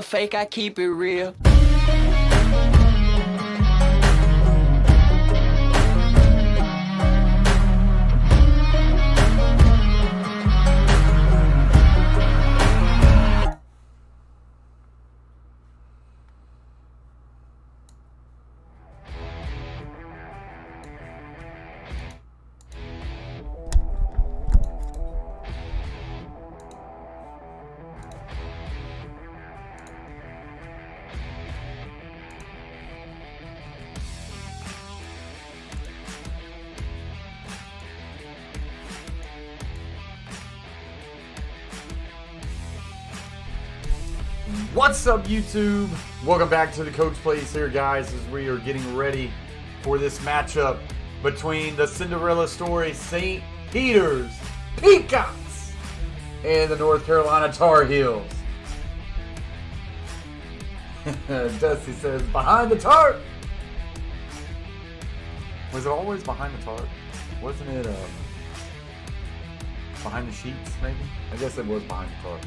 fake, I keep it real. What's up, YouTube? Welcome back to the Coach Plays here, guys, as we are getting ready for this matchup between the Cinderella story St.Peters Peacocks and the North Carolina Tar Heels. Dusty says, behind the tarp! Was it always behind the tarp? Wasn't it behind the sheets, maybe? I guess it was behind the tarp.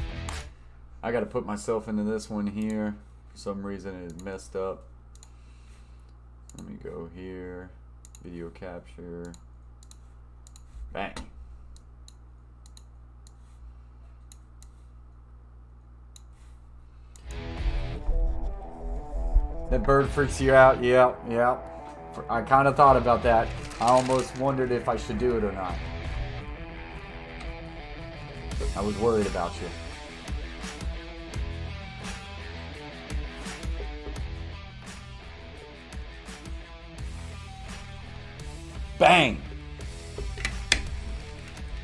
I got to put myself into this one here. For some reason it messed up. Let me go here. Video capture. Bang. That bird freaks you out? Yeah. I kind of thought about that. I almost wondered if I should do it or not. I was worried about you. Bang!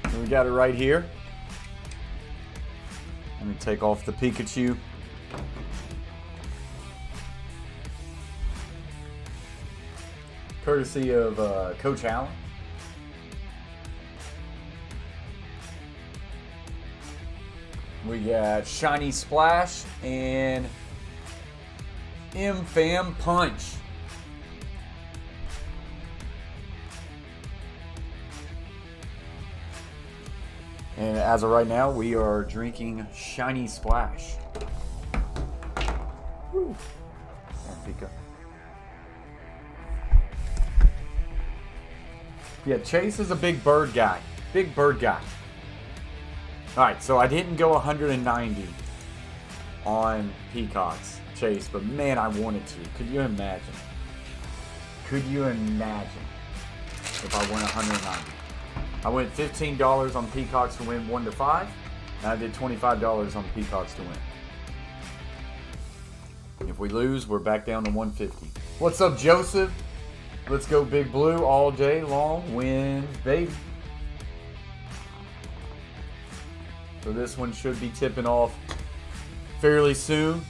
And we got it right here. Let me take off the Pikachu. Courtesy of Coach Allen. We got Shiny Splash and M-Fam Punch. And as of right now, we are drinking Shiny Splash. Woo. Yeah, Chase is a big bird guy. Big bird guy. Alright, so I didn't go 190 on Peacocks, Chase, but man, I wanted to. Could you imagine? Could you imagine if I went 190? I went $15 on Peacocks to win 1 to 5, and I did $25 on Peacocks to win. If we lose, we're back down to 150. What's up, Joseph? Let's go Big Blue all day long. Wins, baby. So this one should be tipping off fairly soon.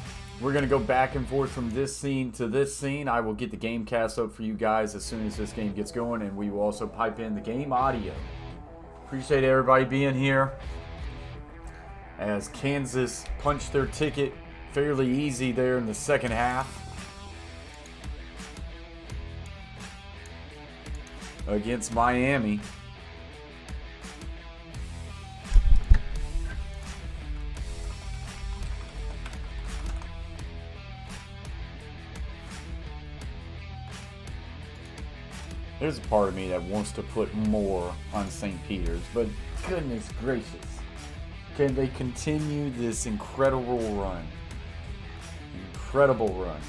We're going to go back and forth from this scene to this scene. I will get the game cast up for you guys as soon as this game gets going, and we will also pipe in the game audio. Appreciate everybody being here as Kansas punched their ticket fairly easy there in the second half against Miami. There's a part of me that wants to put more on St. Peter's, but goodness gracious. Can they continue this incredible run? Incredible run.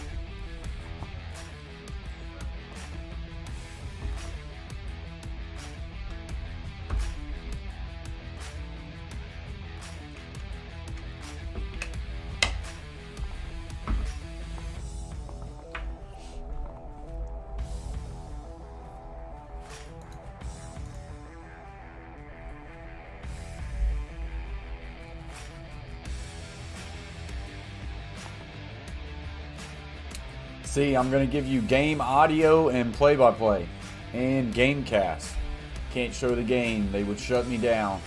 See, I'm going to give you game audio and play-by-play and game cast. Can't show the game. They would shut me down.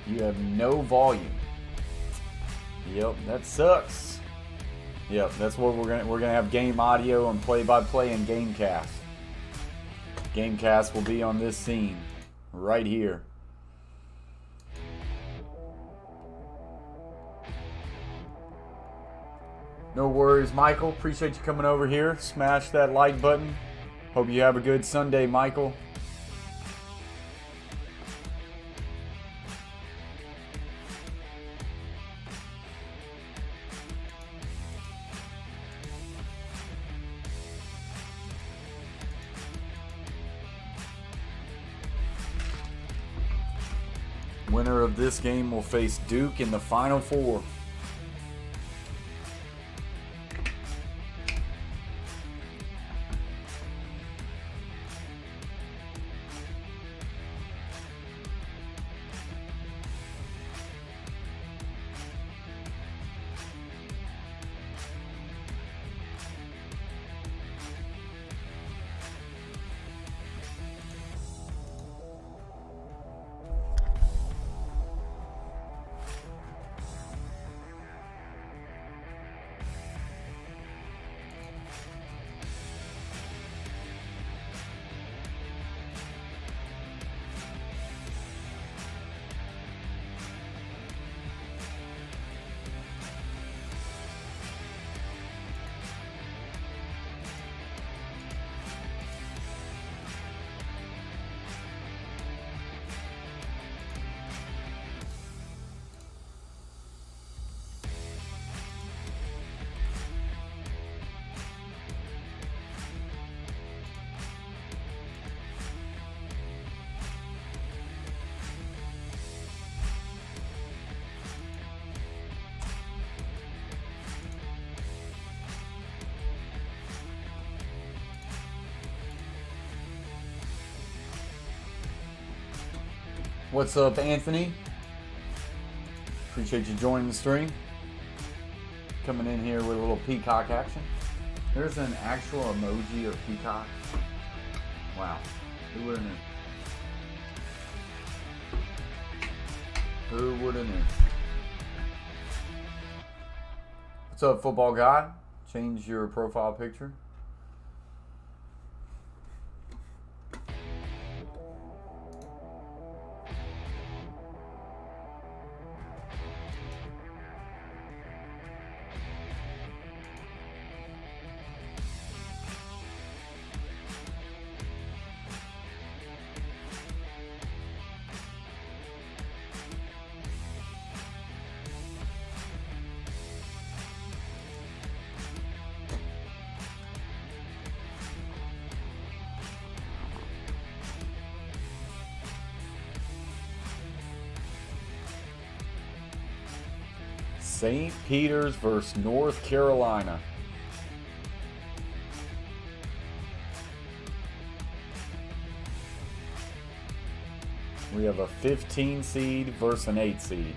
You have no volume. Yep, that sucks. Yep, that's what we're gonna have game audio and play-by-play and Gamecast. Gamecast will be on this scene right here. No worries, Michael. Appreciate you coming over here. Smash that like button. Hope you have a good Sunday, Michael. Winner of this game will face Duke in the Final Four. What's up, Anthony? Appreciate you joining the stream. Coming in here with a little peacock action. There's an actual emoji of peacock. Wow. Who would have knew? Who would have knew? What's up, Football God? Change your profile picture. St. Peter's versus North Carolina. We have a 15 seed versus an 8 seed.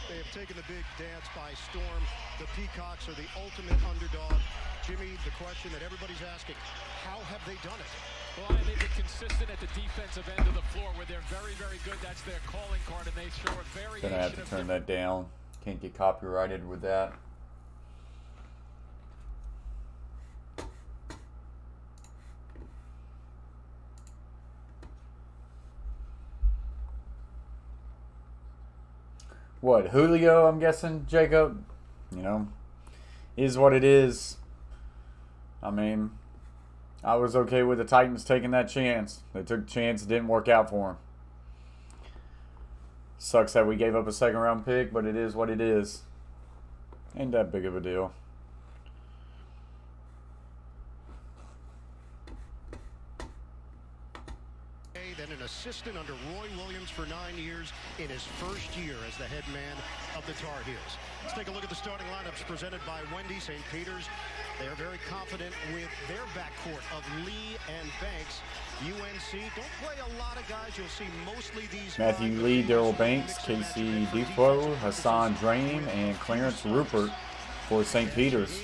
They have taken the big dance by storm. The Peacocks are the ultimate underdog. Jimmy, the question that everybody's asking, how have they done it? Well, they've been consistent at the defensive end of the floor where they're very, very good. That's their calling card, and they show a variation. Gonna have to turn that down. Can't get copyrighted with that. What, Julio, I'm guessing, Jacob? You know, is what it is. I mean, I was okay with the Titans taking that chance. They took a chance, it didn't work out for them. Sucks that we gave up a second-round pick, but it is what it is. Ain't that big of a deal. Then an assistant under Roy Williams for 9 years in his first year as the head man of the Tar Heels. Let's take a look at the starting lineups presented by Wendy. St. Peter's They're very confident with their backcourt of Lee and Banks. UNC don't play a lot of guys. You'll see mostly these Matthew Lee, Daryl Banks, Casey Defoe, Hassan Drain, and Clarence Rupert for St. Peter's.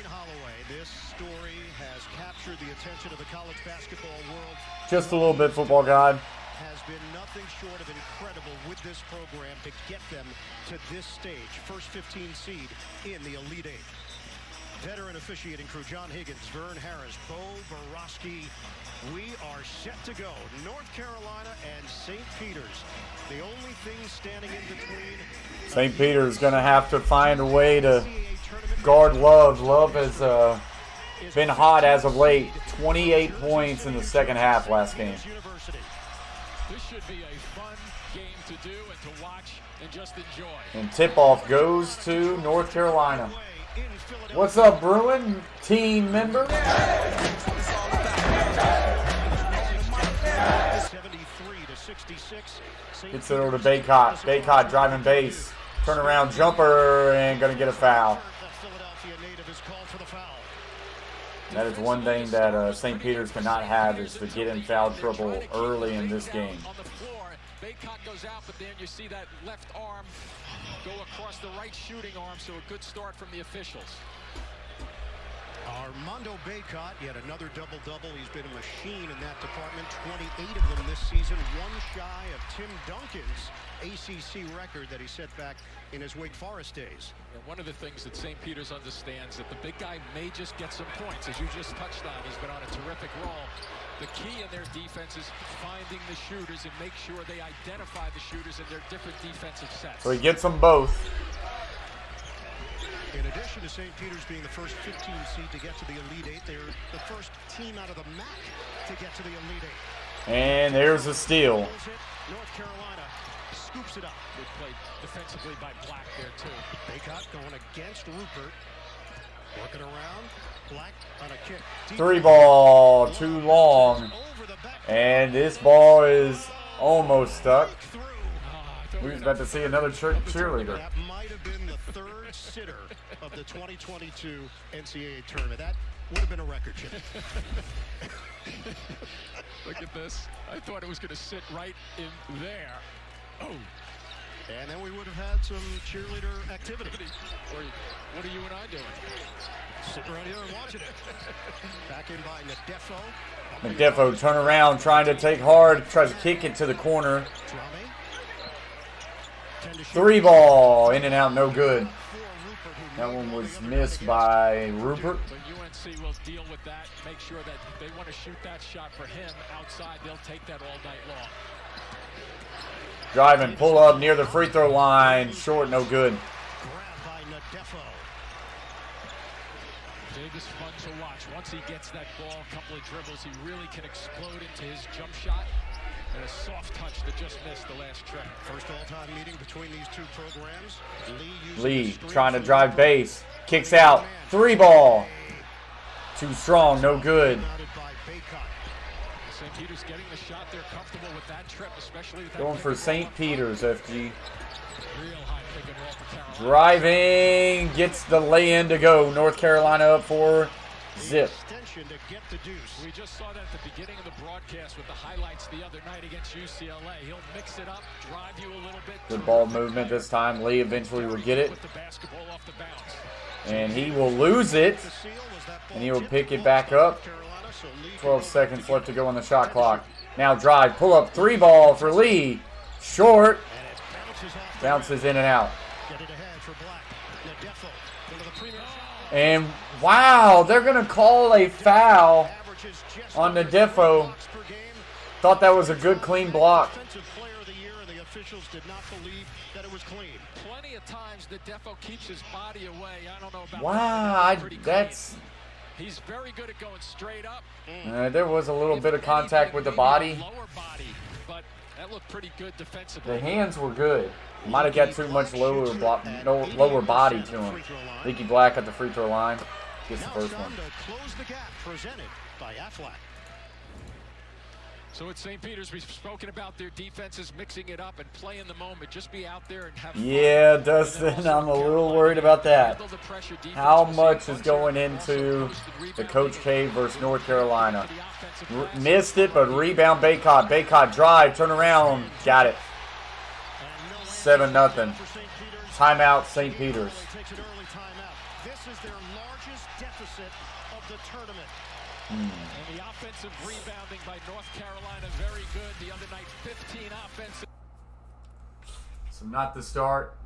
This story has captured the attention of the college basketball world. Just a little bit, Football God. Has been nothing short of incredible with this program to get them to this stage. First 15 seed in the Elite Eight. Veteran officiating crew, John Higgins, Vern Harris, Bo Borowski. We are set to go. North Carolina and St. Peter's. The only thing standing in between. St. Peter's going to have to find a way to guard Love. Love has been hot as of late. 28 points in the second half last game. This should be a fun game to do and to watch and just enjoy. And tip-off goes to North Carolina. What's up, Bruin? Team member? 73-66. Gets it over to Baycott. Baycott driving base. Turnaround jumper and going to get a foul. That is one thing that St. Peter's cannot have is to get in foul trouble early in this game. On the floor, Baycott goes out, but then you see that left arm go across the right shooting arm, so a good start from the officials. Armando Baycott, yet another double-double. He's been a machine in that department. 28 of them this season, one shy of Tim Duncan's ACC record that he set back in his Wake Forest days. And one of the things that St. Peter's understands that the big guy may just get some points. As you just touched on, he's been on a terrific roll. The key in their defense is finding the shooters and make sure they identify the shooters in their different defensive sets. So he gets them both. In addition to St. Peter's being the first 15 seed to get to the Elite Eight, they're the first team out of the MAC to get to the Elite Eight. And there's a steal. North Carolina scoops it up. Good play defensively by Black there, too. Baycott going against Rupert. Working around. Black on a kick. Three ball, too long. And this ball is almost stuck. We was about to see another cheerleader. That might have been the third sitter of the 2022 NCAA Tournament. That would have been a record, Chip. Look at this. I thought it was going to sit right in there. Oh. And then we would have had some cheerleader activity. What are you and I doing? Sitting right here and watching it. Back in by Nadefo. Nadefo turn around, trying to take hard, tries to kick it to the corner. Three ball, in and out, no good. That one was missed by Rupert. But UNC will deal with that, make sure that they want to shoot that shot for him outside. They'll take that all night long. Driving, pull up near the free throw line, short, no good. Grabbed by Nadefo. Davis fun to watch. Once he gets that ball, a couple of dribbles, he really can explode into his jump shot. And a soft touch that just missed the last trip. First all-time meeting between these two programs. Lee trying to drive base. Kicks out. Three ball. Too strong. No good. St. Peter's getting the shot. They're comfortable with that trip, especially with that. Going for St. Peter's, FG. Real high pick and roll for Carolina. Driving. Gets the lay-in to go. North Carolina up for zip. We just saw that at the beginning of the broadcast with the highlights the other night against UCLA. He'll mix it up, drive you a little bit. Good ball movement this time. Lee eventually will get it. With the basketball off the bounce. And he will lose it. And he will pick it back up. 12 seconds left to go on the shot clock. Now drive, pull up, three ball for Lee. Short. Bounces in and out. And wow, they're going to call a foul on Nadefo. Thought that was a good, clean block. Plenty of times Nadefo keeps his body away. I don't know about wow, that's... He's very good at going straight up. There was a little bit of contact with the body. Lower body, but that looked pretty good defensively. The hands were good. Might have got too much lower body to him. Leaky Black at the free throw line. Gets the first one. So at St. Peter's, we've spoken about their defenses mixing it up and playing the moment. Just be out there and have fun. Yeah, Dustin, I'm a little worried about that. How much is going into the Coach K versus North Carolina? Missed it, but rebound Baycott. Baycott drive, turn around, got it. 7-0. Timeout, St. Peter's. This is their largest deficit of the tournament. And the offensive rebounding by North Carolina, very good. The other night, 15 offensive. So not the start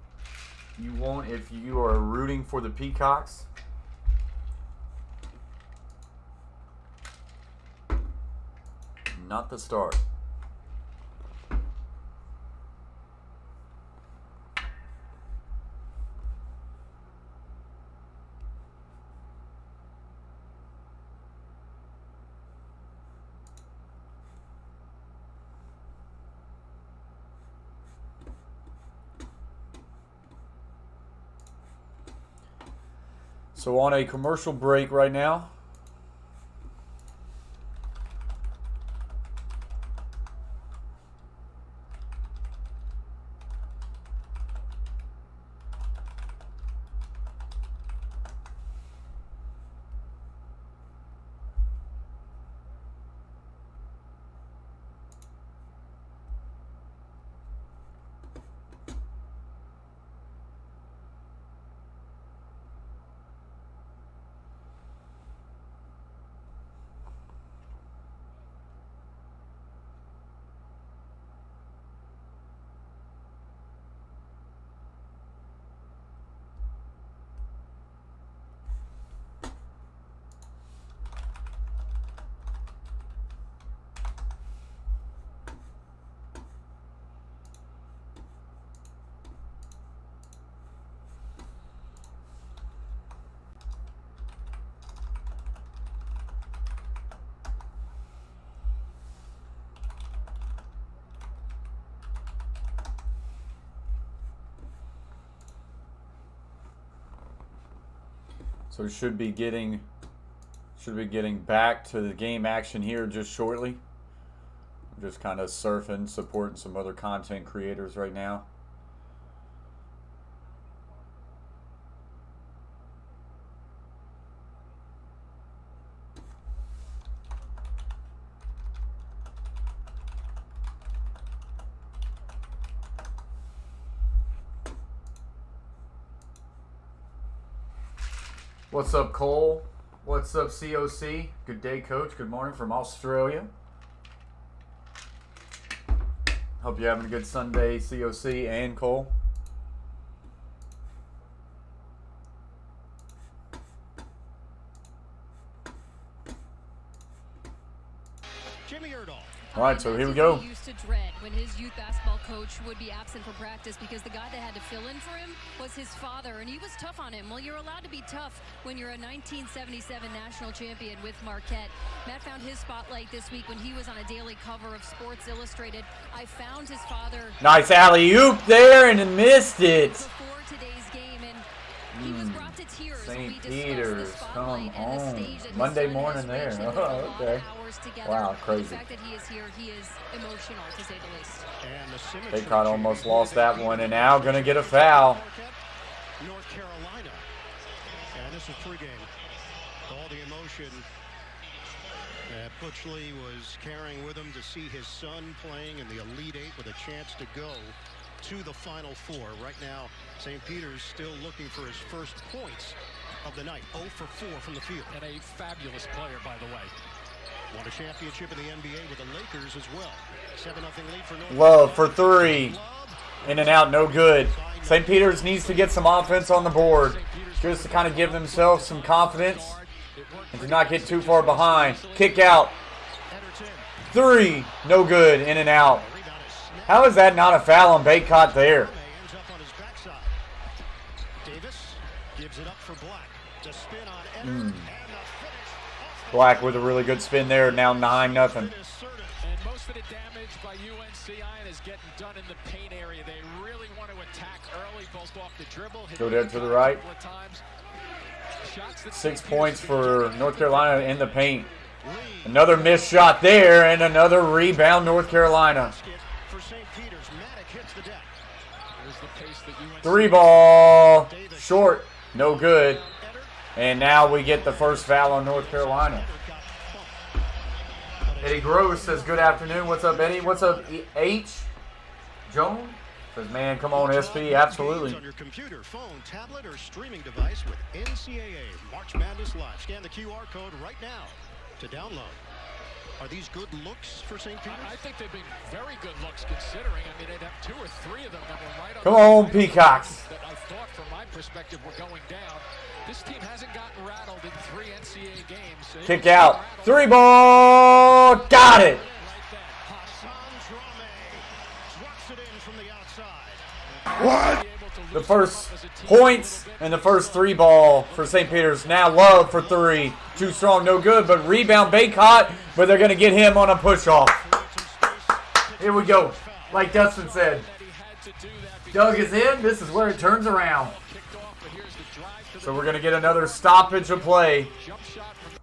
you want if you are rooting for the Peacocks. Not the start. So on a commercial break right now. So should be getting back to the game action here just shortly. I'm just kind of surfing, supporting some other content creators right now. What's up, Cole? What's up, COC? Good day, Coach. Good morning from Australia. Hope you're having a good Sunday, COC and Cole. Jimmy Erdahl. All right, so here we go. He used to dread when his youth basketball coach would be absent for practice because the guy that had to fill in for him was his father, and he was tough on him. Well, you're allowed to be tough when you're a 1977 national champion with Marquette. Matt found his spotlight this week when he was on a daily cover of Sports Illustrated. I found his father. Nice alley-oop there and missed it. Before today's game, and he was brought to tears. St. Peter's, come on. Monday morning there. Oh, okay. Wow, crazy. The fact that he is here, he is emotional, to say the least. They caught almost lost that one, and now going to get a foul. North Carolina. And this is pregame. All the emotion that Butch Lee was carrying with him to see his son playing in the Elite Eight with a chance to go to the Final Four. Right now, St. Peter's still looking for his first points of the night. 0 for 4 from the field. And a fabulous player, by the way. Won a championship in the NBA with the Lakers as well. 7-0 lead for North. Love for three. In and out, no good. St. Peter's needs to get some offense on the board just to kind of give themselves some confidence and to not get too far behind. Kick out. Three. No good. In and out. How is that not a foul on Baycott there? Black with a really good spin there. Now 9-0. And most of the damage by UNC is getting done in the paint area. They really want to attack early, both off the dribble. Go there to the right. 6 points for North Carolina in the paint. Another missed shot there, and another rebound, North Carolina. For St. Peter's, Maddock hits the deck. There's the pace that UNC 3 ball, short, no good. And now we get the first foul on North Carolina. Eddie Gross says, good afternoon. What's up, Eddie? What's up, H? Joan? Says, man, come on, SP. Absolutely. On your computer, phone, tablet, or streaming device with NCAA March Madness Live. Scan the QR code right now to download. Are these good looks for St. Peter's? I think they've been very good looks considering. I mean, they'd have 2 or 3 of them that were right on. Come on, Peacocks. That I thought, from my perspective, were going down. This team hasn't gotten rattled in 3 NCAA games. So Kick out. 3 ball. Got it. What? The first points and the first 3 ball for St. Peter's. Now Love for 3. Too strong, no good, but rebound Baycott, but they're going to get him on a push-off. Here we go. Like Dustin said, Doug is in. This is where it turns around. So we're going to get another stoppage of play.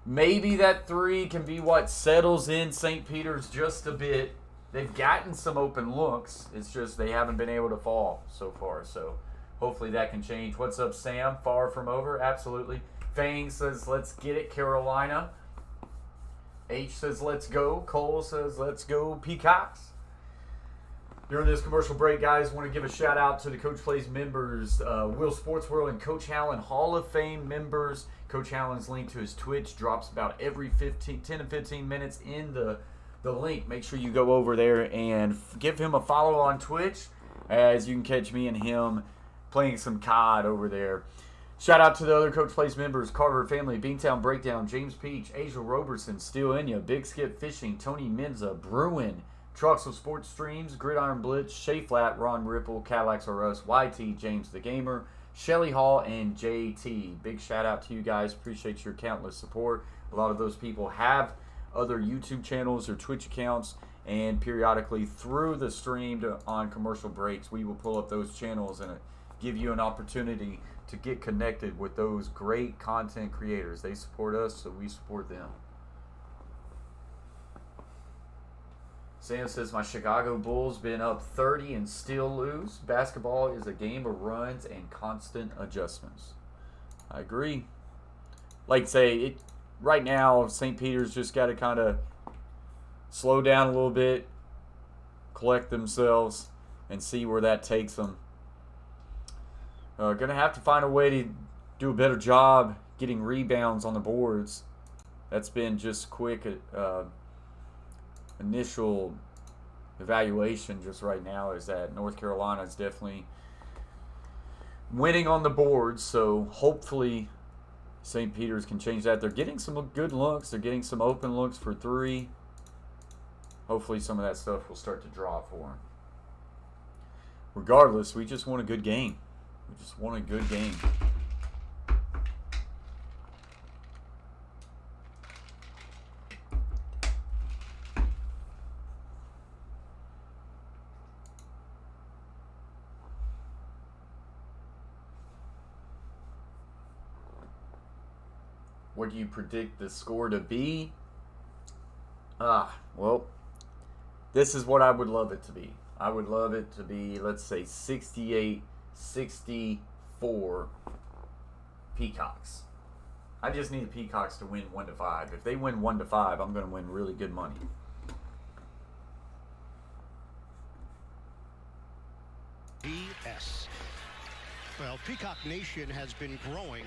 Maybe that 3 can be what settles in St. Peter's just a bit. They've gotten some open looks. It's just they haven't been able to fall so far. So hopefully that can change. What's up, Sam? Far from over? Absolutely. Fang says, let's get it, Carolina. H says, let's go. Cole says, let's go, Peacocks. During this commercial break, guys, want to give a shout out to the Coach Plays members, Will Sports World and Coach Allen Hall of Fame members. Coach Allen's link to his Twitch drops about every 10 to 15 minutes in the link. Make sure you go over there and give him a follow on Twitch, as you can catch me and him playing some COD over there. Shout out to the other Coach Plays members: Carver Family, Beantown Breakdown, James Peach, Asia Roberson, Steel Inya, Big Skip Fishing, Tony Menza, Bruin, Truxel Sports Streams, Gridiron Blitz, Shea Flat, Ron Ripple, Cadillacs R Us, YT, James the Gamer, Shelly Hall, and JT. Big shout out to you guys. Appreciate your countless support. A lot of those people have other YouTube channels or Twitch accounts, and periodically through the stream on commercial breaks, we will pull up those channels and give you an opportunity to get connected with those great content creators. They support us, so we support them. Sam says, my Chicago Bulls been up 30 and still lose. Basketball is a game of runs and constant adjustments. I agree. Like say, right now, St. Peter's just got to kind of slow down a little bit, collect themselves, and see where that takes them. Going to have to find a way to do a better job getting rebounds on the boards. That's been just quick initial evaluation just right now, is that North Carolina is definitely winning on the boards. So hopefully St. Peter's can change that. They're getting some good looks. They're getting some open looks for 3. Hopefully some of that stuff will start to drop for them. Regardless, we just want a good game. We just want a good game. What do you predict the score to be? Well, this is what I would love it to be. I would love it to be, let's say, 68-64 Peacocks. I just need the Peacocks to win 1-5. If they win 1-5, I'm going to win really good money. BS. Well, Peacock Nation has been growing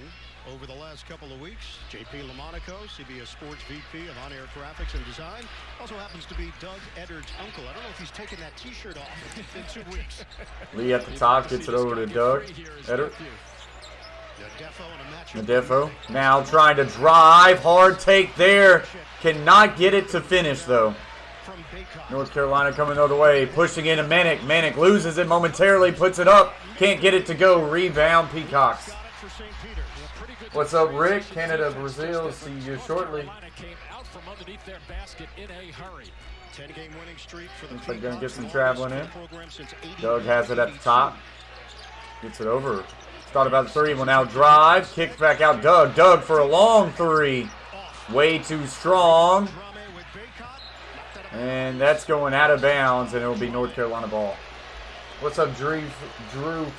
over the last couple of weeks. JP LaMonaco, CBS Sports VP of On-Air Graphics and Design, also happens to be Doug Eddard's uncle. I don't know if he's taken that T-shirt off in 2 weeks. Lee at the top gets it over to Doug Eddard. Nadefo now trying to drive. Hard take there. Cannot get it to finish, though. North Carolina coming the other way. Pushing into Manic. Manic loses it momentarily. Puts it up. Can't get it to go. Rebound, Peacocks. What's up, Rick? Canada, Brazil. See you shortly. Looks like going to get some traveling in. Doug has it at the top. Gets it over. Thought about the 3. Will now drive. Kicks back out. Doug for a long 3. Way too strong. And that's going out of bounds, and it'll be North Carolina ball. What's up, Drew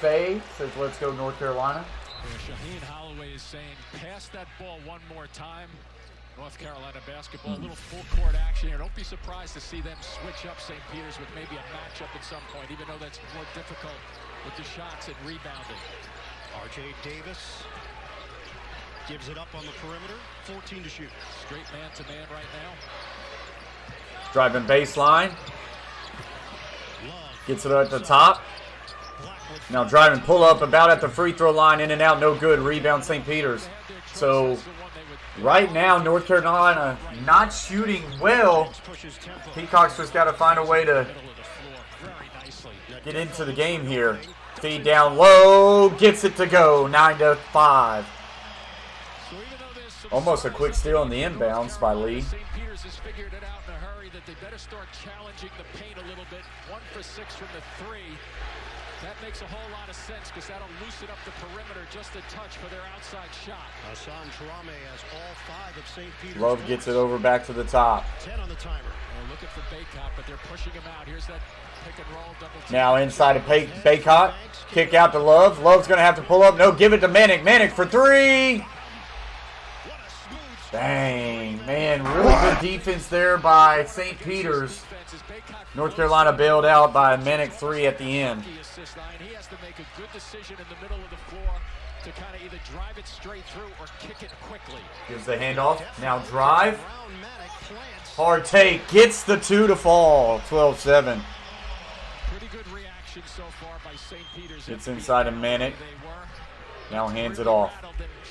Fay? Says, let's go North Carolina. Yeah, Shaheen Holloway is saying, pass that ball one more time. North Carolina basketball, a little full court action here. Don't be surprised to see them switch up St. Peter's with maybe a matchup at some point, even though that's more difficult with the shots and rebounding. R.J. Davis gives it up on the perimeter, 14 to shoot. Straight man-to-man right now. Driving baseline. Gets it at the top. Now driving pull-up about at the free throw line, in and out, no good. Rebound St. Peter's. So right now, North Carolina not shooting well. Peacocks just got to find a way to get into the game here. Feed down low, gets it to go, 9-5. Almost a quick steal in the inbounds by Lee. St. Peter's has figured it out in a hurry that they better start challenging the paint a little bit. 1 for 6 from the 3. That makes a whole lot of sense because that'll loosen up the perimeter just a touch for their outside shot. Hassan Trame has all 5 of St. Peter's. Love gets it over back to the top. 10 on the timer. They're looking for Baycott, but they're pushing him out. Here's that pick and roll double team. Now inside of Baycott. Kick out to Love. Love's going to have to pull up. No, give it to Manick. Manick for 3. Dang, man, really good defense there by St. Peter's. North Carolina bailed out by a Manick 3 at the end. He has to make a good decision in the middle of the floor to kind of either drive it straight through or kick it quickly. Gives the handoff. Now drive. Hard take. Gets the 2 to fall. 12-7. Pretty good reaction so far by St. Peter's. It's inside of Manick. Now hands it off.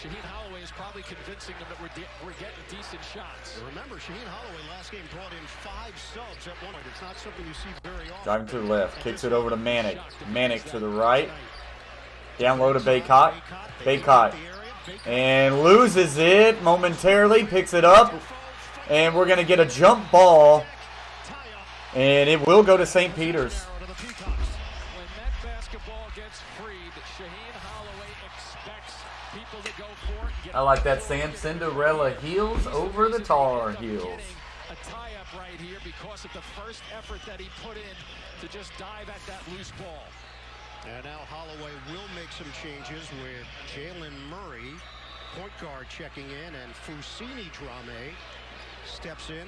Shaheen Holloway is probably convincing them that we're getting decent shots. Remember, Shaheen Holloway last game brought in 5 subs at one point. It's not something you see very often. Driving to the left. Kicks it over to Manick. Manick to the right. Down low to Baycott. Baycott. And loses it momentarily. Picks it up. And we're going to get a jump ball. And it will go to St. Peter's. When that basketball gets freed, Shaheen Holloway expects people to go for it. I like that, Sam. Cinderella heels over the Tar Heels. A tie-up right here because of the first effort that he put in to just dive at that loose ball. And now Holloway will make some changes with Jalen Murray, point guard, checking in, and Foussini Drame steps in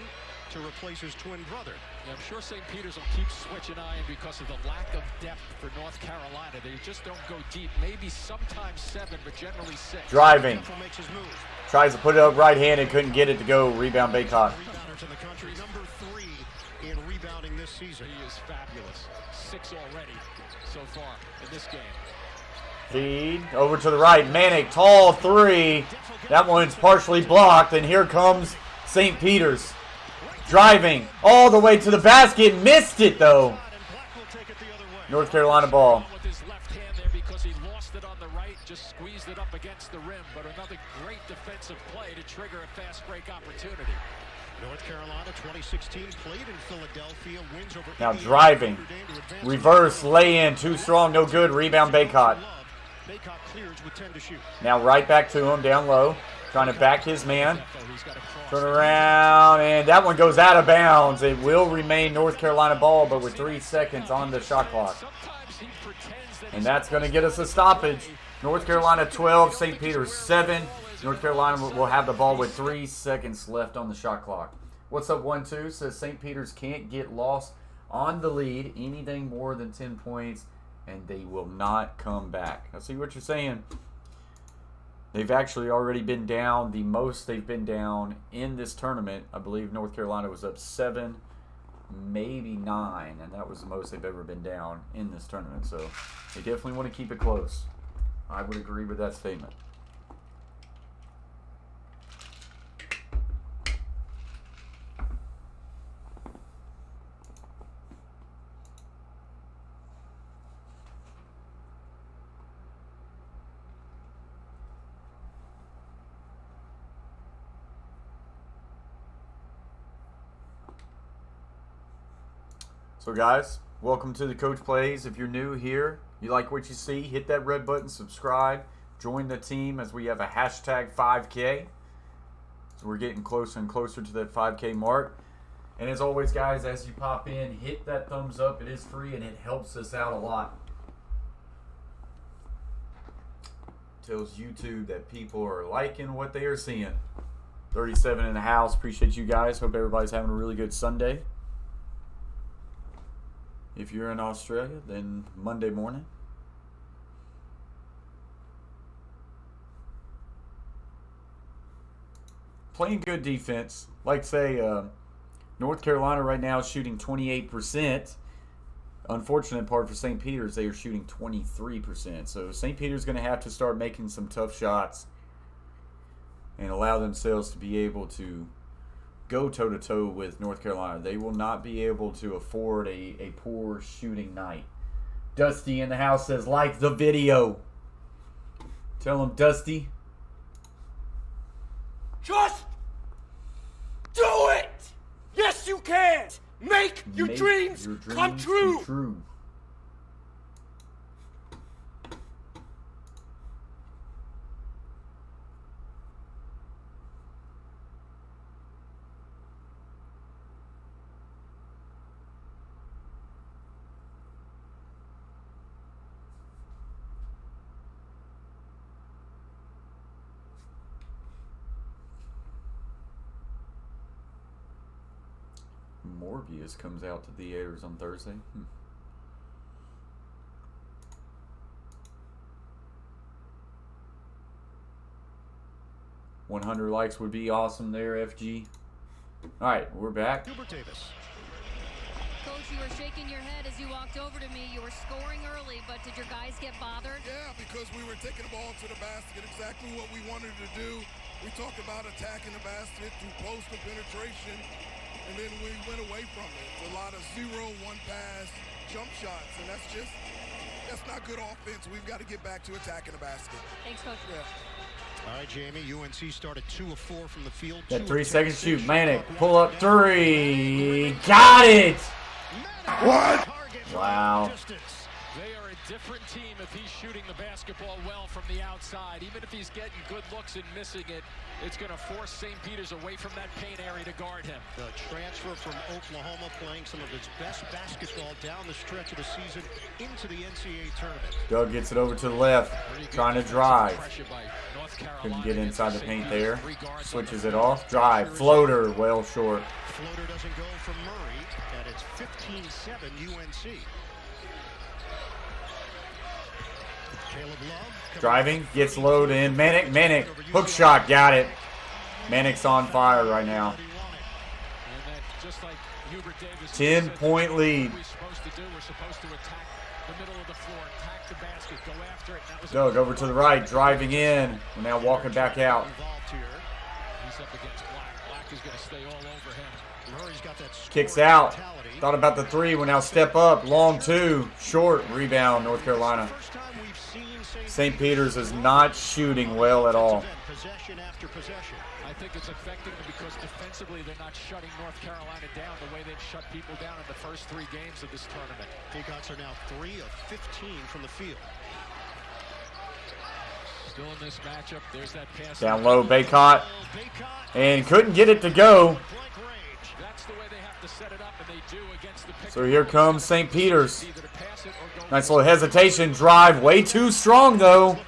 to replace his twin brother. Yeah, I'm sure St. Peter's will keep switching eyeing because of the lack of depth for North Carolina. They just don't go deep. Maybe sometimes 7, but generally 6. Driving. Makes his move. Tries to put it up right-handed. Couldn't get it to go. Rebound Baycott. Rebounder to the country, number 3 in rebounding this season. He is fabulous. 6 already so far in this game. Feed over to the right. Manick, tall 3. That one's partially blocked, and here comes St. Peter's. Driving all the way to the basket. Missed it, though. North Carolina ball. With his left hand there because he lost it on the right, just squeezed it up against the rim. But another great defensive play to trigger a fast break opportunity. North Carolina 2016 played in Philadelphia, wins over Now driving. Reverse lay-in. Too strong, no good. Rebound Baycott. Baycott clears with 10 to shoot. Now right back to him down low. Trying to back his man. Turn around, and that one goes out of bounds. It will remain North Carolina ball, but with 3 seconds on the shot clock. And that's going to get us a stoppage. North Carolina 12, St. Peter's 7. North Carolina will have the ball with 3 seconds left on the shot clock. What's up, 1-2? Says St. Peter's can't get lost on the lead anything more than 10 points, and they will not come back. I see what you're saying. They've actually already been down. The most they've been down in this tournament, I believe North Carolina was up 7, maybe 9, and that was the most they've ever been down in this tournament. So they definitely want to keep it close. I would agree with that statement. So guys, welcome to the Coach Plays. If you're new here, you like what you see, hit that red button, subscribe, join the team as we have a hashtag 5K. So we're getting closer and closer to that 5K mark. And as always, guys, as you pop in, hit that thumbs up. It is free, and it helps us out a lot. Tells YouTube that people are liking what they are seeing. 37 in the house. Appreciate you guys. Hope everybody's having a really good Sunday. If you're in Australia, then Monday morning. Playing good defense. Like say, North Carolina right now is shooting 28%. Unfortunate part for St. Peter's, they are shooting 23%. So St. Peter's going to have to start making some tough shots and allow themselves to be able to go toe-to-toe with North Carolina. They will not be able to afford a poor shooting night. Dusty in the house says, like the video. Tell him, Dusty. Just do it! Yes, you can! Make your dreams come true! Morbius comes out to theaters on Thursday. 100 likes would be awesome there, FG. All right, we're back. Hubert Davis. Coach, you were shaking your head as you walked over to me. You were scoring early, but did your guys get bothered? Yeah, because we were taking the ball to the basket, exactly what we wanted to do. We talked about attacking the basket through post and penetration, and then we went away from it. It's a lot of 0, 1 pass, jump shots, and that's not good offense. We've got to get back to attacking the basket. Thanks, Coach. Yeah. All right, Jamie, UNC started 2 of 4 from the field. That 3-second shoot, Manic, pull up 3. Got it! What? Wow. They are a different team if he's shooting the basketball well from the outside. Even if he's getting good looks and missing it, it's going to force St. Peter's away from that paint area to guard him. The transfer from Oklahoma, playing some of his best basketball down the stretch of the season into the NCAA Tournament. Doug gets it over to the left, trying to drive. Couldn't get inside the paint there. Switches it off. Drive. Floater. Well short. Floater doesn't go from Murray, and it's 15-7 UNC. Caleb Love. Driving. Gets low in. Manic. Hook shot. Got it. Manic's on fire right now. 10-point lead. Doug over to the right, driving in. We're now walking back out. Kicks out. Thought about the 3. We're now step up. Long 2. Short. Rebound, North Carolina. St. Peter's is not shooting well at all. I think it's affecting them because defensively they're not shutting North Carolina down the way they've shut people down in the first 3 games of this tournament. Peacocks are now 3 of 15 from the field. Still in this matchup, there's that pass. Down low, Baycott. And couldn't get it to go. That's the way they have to set it up, and they do against the pick. So here comes St. Peter's. Nice little hesitation. Drive. Way too strong, though.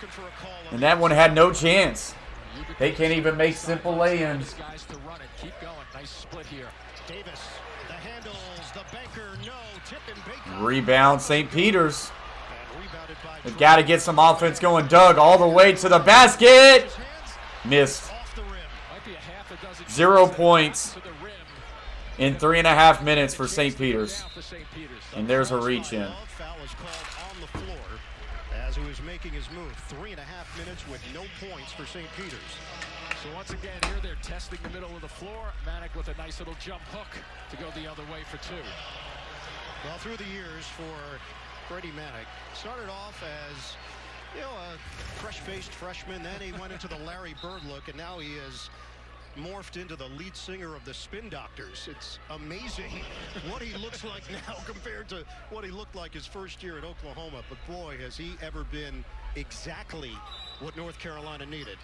And that one had no chance. They can't even make simple lay-ins. Rebound, St. Peter's. They've got to get some offense going. Doug all the way to the basket. Missed. 0 points in 3.5 minutes for St. Peter's. And there's a reach in. Foul is called on the floor as he was making his move. 3.5 minutes with no points for St. Peter's. So once again, here they're testing the middle of the floor. Manic with a nice little jump hook to go the other way for 2. Well, through the years for Freddie Manic, started off as, a fresh-faced freshman. Then he went into the Larry Bird look, and now he is morphed into the lead singer of the Spin Doctors. It's amazing what he looks like now compared to what he looked like his first year at Oklahoma. But boy, has he ever been exactly what North Carolina needed.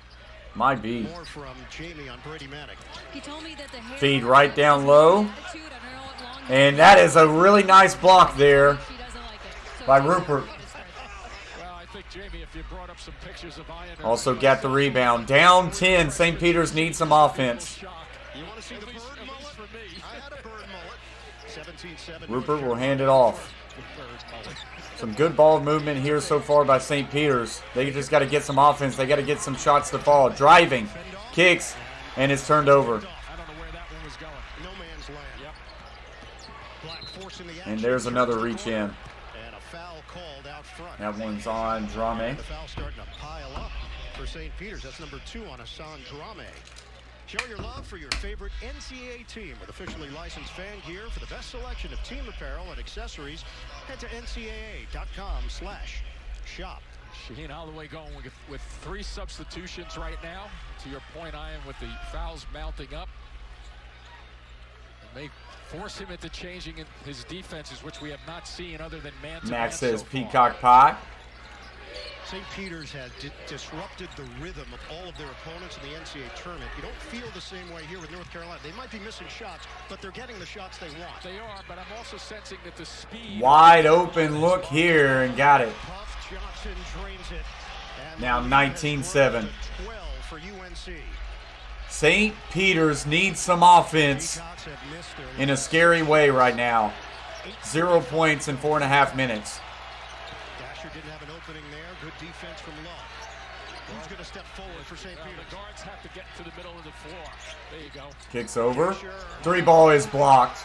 Might be. More from Jamie on Brady Manick. He told me that the hair Feed right down low. attitude, I don't know what long And that is a really nice block there she doesn't like it. So by Rupert. Well, I think, Jamie, if you brought up some pictures of Ian, Also got the rebound. Down 10. St. Peter's needs some offense. You want to see the bird mullet? for me. I had a bird mullet. 17-7. Rupert will hand it off. Some good ball movement here so far by St. Peter's. They just got to get some offense. They got to get some shots to fall. Driving, kicks, and it's turned over. I don't know where that one was going. No man's land. Yep. Black forcing the action. And there's another reach in. And a foul called out front. That one's on Drame. The foul starting to pile up for St. Peter's. That's number 2 on Hassan Drame. Show your love for your favorite NCAA team with officially licensed fan gear. For the best selection of team apparel and accessories, head to ncaa.com/shop. Shaheen Holloway going with 3 substitutions right now. To your point, Ian, with the fouls mounting up. And they force him into changing his defenses, which we have not seen other than man-to-man. Max says so far. Peacock Pie. St. Peter's has disrupted the rhythm of all of their opponents in the NCAA tournament. You don't feel the same way here with North Carolina. They might be missing shots, but they're getting the shots they want. They are, but I'm also sensing that the speed. Wide open look here and got it. Puff Johnson drains it. And Now the lead has 19-7. grown to 12 for UNC. St. Peter's needs some offense Peacocks have missed their in a last scary way right now. 0 points in 4.5 minutes. Dasher didn't have an opening there. Good defense from Love. Who's going to step forward for St. Peter's? The guards have to get to the middle of the floor. There you go. Kicks over. 3 ball is blocked.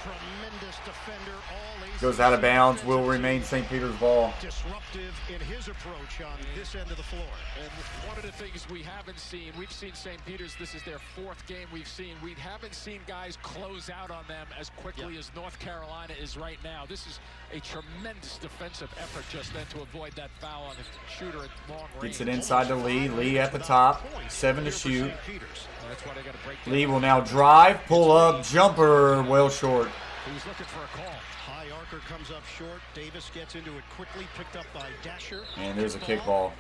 Tremendous defender. All aces. Goes out of bounds. Will remain St. Peter's ball. Disruptive in his approach on this end of the floor. And one of the things we haven't seen, we've seen St. Peter's, this is their 4th game we've seen. We haven't seen guys close out on them as quickly as North Carolina is right now. This is a tremendous defensive effort just then to avoid that foul on the shooter at long range. Gets it inside to Lee. Lee at the top. 7 to shoot. That's why they got to break Lee will now drive, pull up, jumper, well short. He was looking for a call. High archer comes up short. Davis gets into it quickly, picked up by Dasher. And there's a kickball.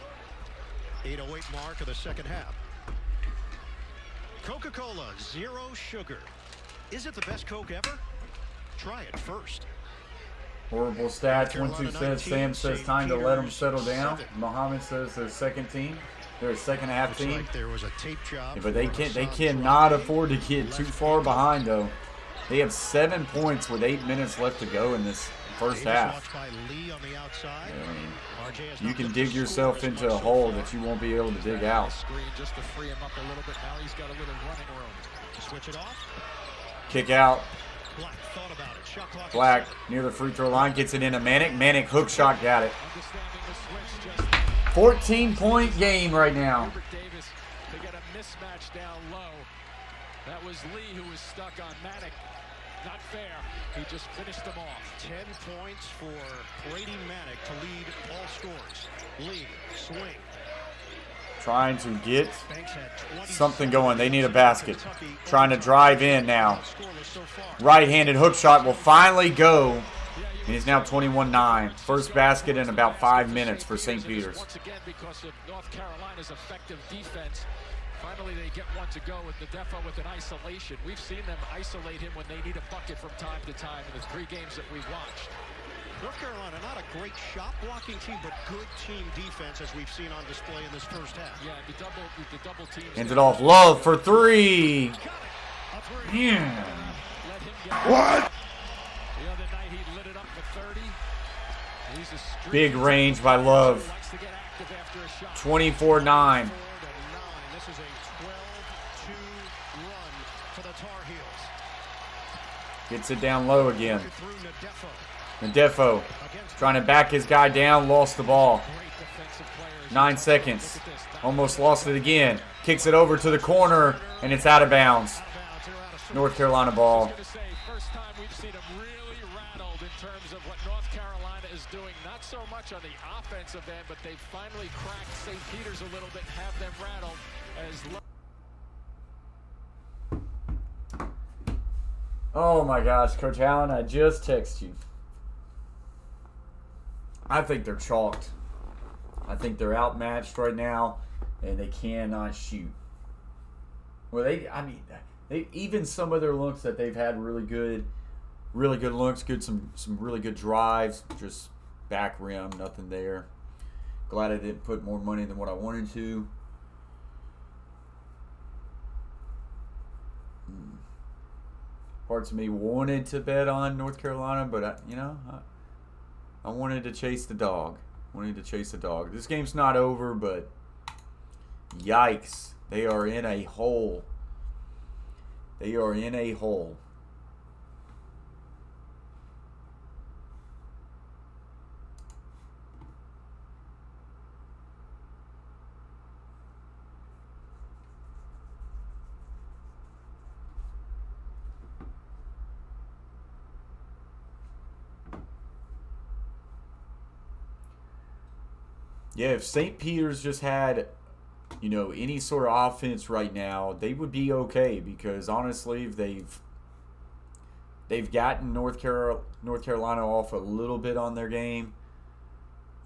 8:08 mark of the second half. Coca-Cola, 0 sugar. Is it the best Coke ever? Try it first. Horrible stats. 1-2 says. Sam says time to let them settle down. Mohammed says their second team. They're a second half Looks team. like there was a tape job. Yeah, but they for can't. They Hassan cannot Drame. afford to get too far behind though. They have 7 points with 8 minutes left to go in this first Davis half. watched by Lee on the outside. I mean, RJ has you not can looked dig to yourself score as into a much so hole far. that you won't be able to dig out. Screen just to free him up a little bit. Now he's got a little running room. Switch it off. Kick out. Black thought about it. Shot clock. Black near the free throw line gets it into Manick. Manick hook shot, got it. Understanding the switch just 14-point game right now. Hubert Davis to get a mismatch down low. That was Lee who was stuck on Manick. Not fair. He just finished them off. 10 points for Brady Manick to lead all scores. Lee, swing. Trying to get Banks had 20 something going. They need a basket. Trying to drive in now. Right-handed hook shot will finally go. And he's now 21-9. First basket in about 5 minutes for St. Peter's. Once again, because of North Carolina's effective defense, finally they get one to go with Nadefo with an isolation. We've seen them isolate him when they need a bucket from time to time in the 3 games that we've watched. North Carolina, not a great shot blocking team, but good team defense as we've seen on display in this first half. Yeah, the double teams. Hands it off. Love for 3. Man. Let him get What? The other night he lit it up for 30. He's a streak. Big range by Love. Likes to get active after a shot. 24-9. 4-9. This is a 12-2 run for the Tar Heels. Gets it down low again. Through Nadefo. Nadefo trying to back his guy down. Lost the ball. Great defensive players. 9 seconds. Almost lost it again. Kicks it over to the corner, and it's out of bounds. North Carolina ball. Going to say, first time we've seen them really rattled in terms of what North Carolina is doing. Not so much on the offensive end, but they finally cracked St. Peter's a little bit, have them rattled as. Oh my gosh, Coach Allen, I just texted you. I think they're chalked. I think they're outmatched right now. and they cannot shoot. Well, they even some of their looks that they've had really good looks, some really good drives, just back rim, nothing there. Glad I didn't put more money than what I wanted to. Parts of me wanted to bet on North Carolina, but I wanted to chase the dog. This game's not over, but yikes. They are in a hole. Yeah, if St. Peter's just had, any sort of offense right now, they would be okay, because honestly, they've gotten North Carolina off a little bit on their game.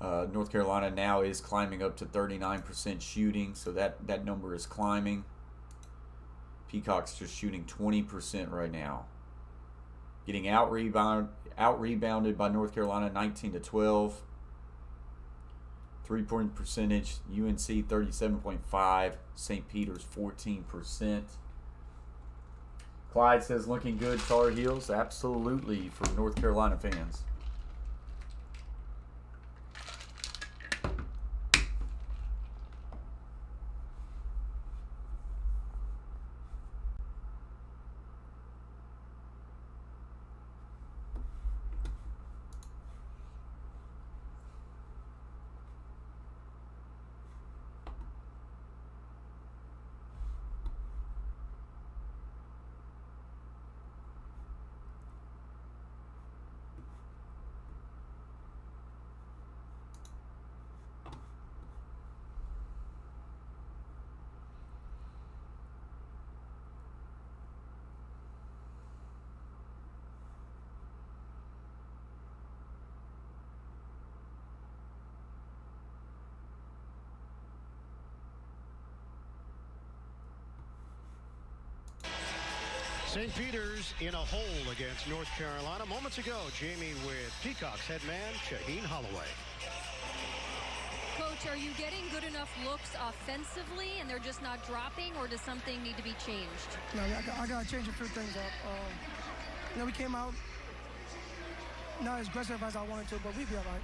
North Carolina now is climbing up to 39% shooting, so that number is climbing. Peacocks just shooting 20% right now. Getting out rebounded by North Carolina 19-12. 3-point percentage, UNC 37.5, St. Peter's 14%. Clyde says, looking good, Tar Heels. Absolutely, for North Carolina fans. St. Peter's in a hole against North Carolina. Moments ago, Jamie with Peacocks head man Shaheen Holloway. Coach, are you getting good enough looks offensively and they're just not dropping, or does something need to be changed? No, I got to change a few things up. We came out not as aggressive as I wanted to, but we'll be all right.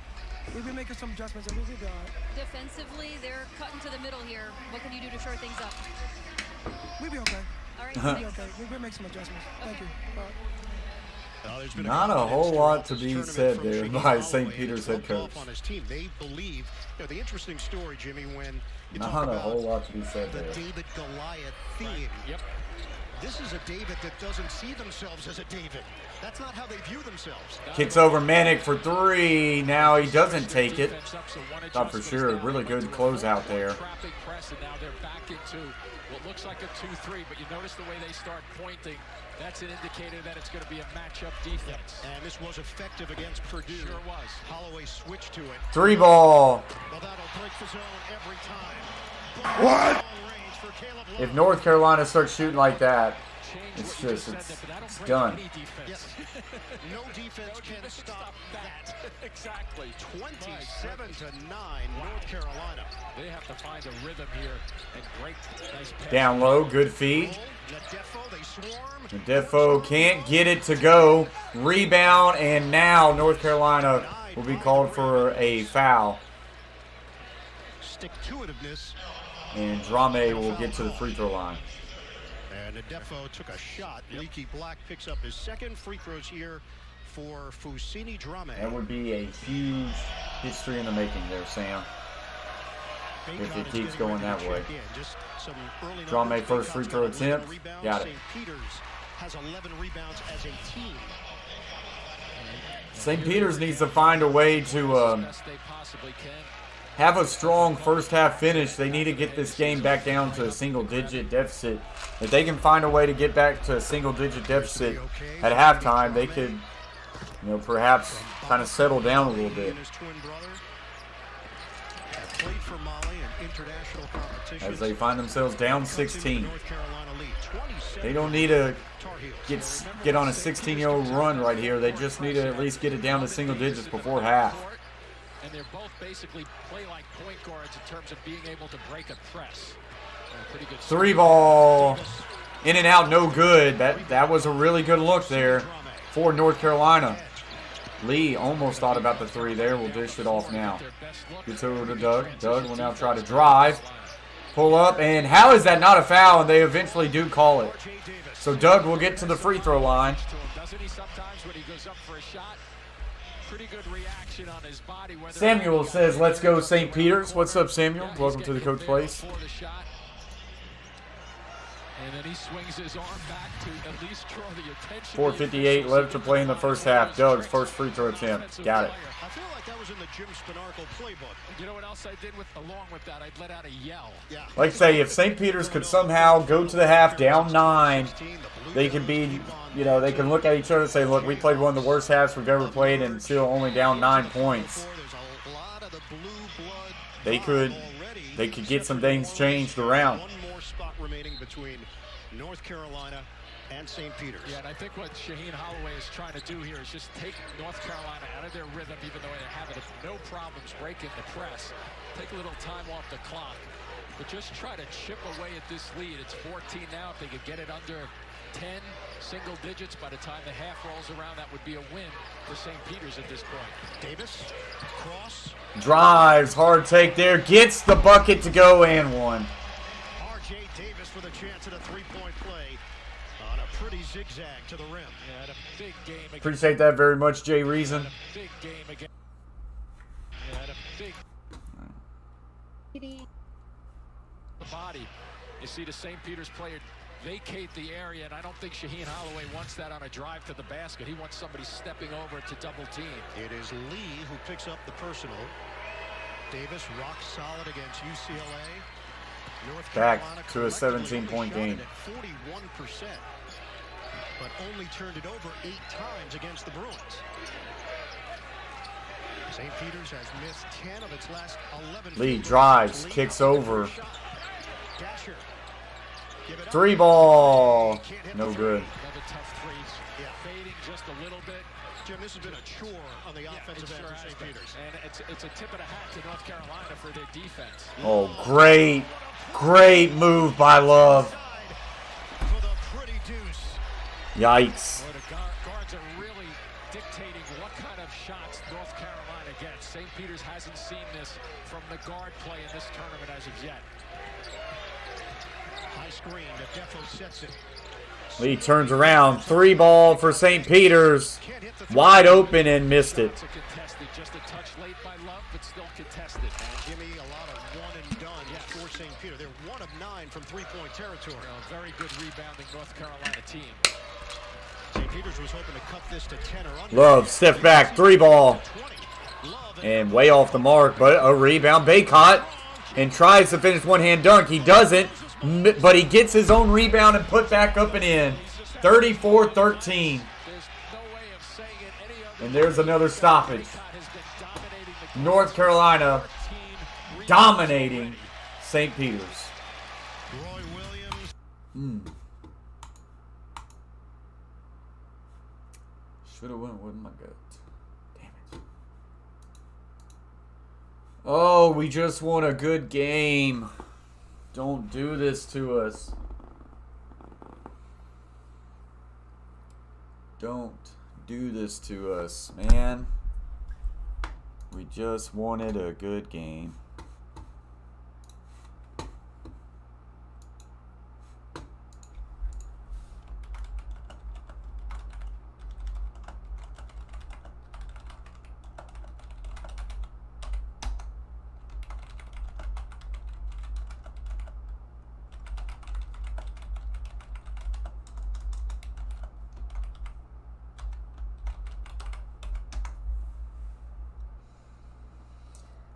We've been making some adjustments, and we'll be all right. Defensively, they're cutting to the middle here. What can you do to shore things up? We'll be okay. All right, We'll be okay. We'll make some adjustments. Thank you. Not a whole lot to be said there by St. Peter's head coach. On his team, they believe. The interesting story, Jimmy, when you Not talk a about whole lot to be said the there. David Goliath theme. Right. Yep. This is a David that doesn't see themselves as a David. That's not how they view themselves. Kicks over Manick for three. Now he doesn't take it. Thought for sure. Really good closeout there. Trapping press, and now they're back into what looks like a 2-3, but you notice the way they start pointing. That's an indicator that it's going to be a matchup defense. And this was effective against Purdue. Sure was. Holloway switched to it. Three ball. Well, that'll break the zone every time. What? If North Carolina starts shooting like that, it's done. Yes. No defense can stop that. Exactly. 27-9, North Carolina. They have to find a rhythm here and break. Nice pass. Down low, good feed. Nadefo, they swarm. Nadefo can't get it to go. Rebound, and now North Carolina will be called for a foul. Stick-to-itiveness. And Drame will get to the free throw line. And Nadefo took a shot. Leaky Black picks up his second free throws here for Fousseyni Drame. That would be a huge history in the making there, Sam. If it keeps going that way. Drame first free throw attempt. Got it. St. Peter's has 11 rebounds as a team. St. Peter's needs to find a way to Best they possibly can. have a strong first half finish. They need to get this game back down to a single-digit deficit. If they can find a way to get back to a single-digit deficit at halftime, they could, perhaps kind of settle down a little bit. His twin brother played for Molly and international competition. As they find themselves down 16. They don't need to get on a 16-0 run right here. They just need to at least get it down to single digits before half. And they're both basically play like point guards in terms of being able to break a press. Pretty good 3-ball. In and out, no good. That was a really good look there for North Carolina. Lee almost thought about the 3 there. We'll dish it off now. Gets over to Doug. Doug will now try to drive. Pull up. And how is that not a foul? And they eventually do call it. So Doug will get to the free throw line. Samuel says, let's go St. Peter's. What's up, Samuel? Welcome to the Coach Place. And then he swings his arm back to at least draw the attention. 4:58 left to play in the first half. Doug's first free throw attempt. Got it. I feel like that was in the Jim Spinarco playbook. You know what else I did along with that? I'd let out a yell. Yeah. Like I say, if St. Peter's could somehow go to the half down 9, they could be, they can look at each other and say, look, we played one of the worst halves we've ever played and still only down 9 points. They could get some things changed around. One more spot remaining between North Carolina and St. Peter's. Yeah, and I think what Shaheen Holloway is trying to do here is just take North Carolina out of their rhythm, even though they're having no problems breaking the press. Take a little time off the clock, but just try to chip away at this lead. It's 14 now. If they could get it under 10 single digits by the time the half rolls around, that would be a win for St. Peter's at this point. Davis, cross. Drives, hard take there, gets the bucket to go and one. R.J. Davis with a chance at a three-point play on a pretty zigzag to the rim. Yeah, had a big game against, Appreciate that very much, Jay Reason. big game again. Yeah, had a big the body. You see the St. Peter's player vacate the area, and I don't think Shaheen Holloway wants that on a drive to the basket. He wants somebody stepping over to double team. It is Lee who picks up the personal. Davis rock solid against UCLA. North Carolina Back to a 17-point game. At 41%, but only turned it over 8 times against the Bruins. St. Peter's has missed 10 of its last 11. Lee drives, kicks over. Dasher. 3-ball. No good. Another tough three. Yeah. Fading just a little bit. Jim, this has been a chore on the offensive end for St. Peters. And it's a tip of the hat to North Carolina for their defense. Oh, great move by Love. For the pretty deuce. Yikes. Boy, the guards are really dictating what kind of shots North Carolina gets. St. Peter's hasn't seen this from the guard play in this tournament as of yet. High screen, the Defo sets it. Lee turns around. 3-ball for St. Peter's. Wide open and missed it. Contested, just a touch late by Love, but still contested. And Jimmy, a lot of one and done for St. Peter. They're 1 of 9 from three-point territory. A very good rebounding North Carolina team. St. Peter's was hoping to cut this to 10 or under. Love, step back, 3-ball. And way off the mark, but a rebound. Baycott and tries to finish one-hand dunk. He doesn't, but he gets his own rebound and put back up and in. 34-13. And there's another stoppage. North Carolina dominating St. Peter's. Roy Williams. Should have went with my gut. Damn it. Oh, we just won a good game. Don't do this to us. Don't do this to us, man. We just wanted a good game.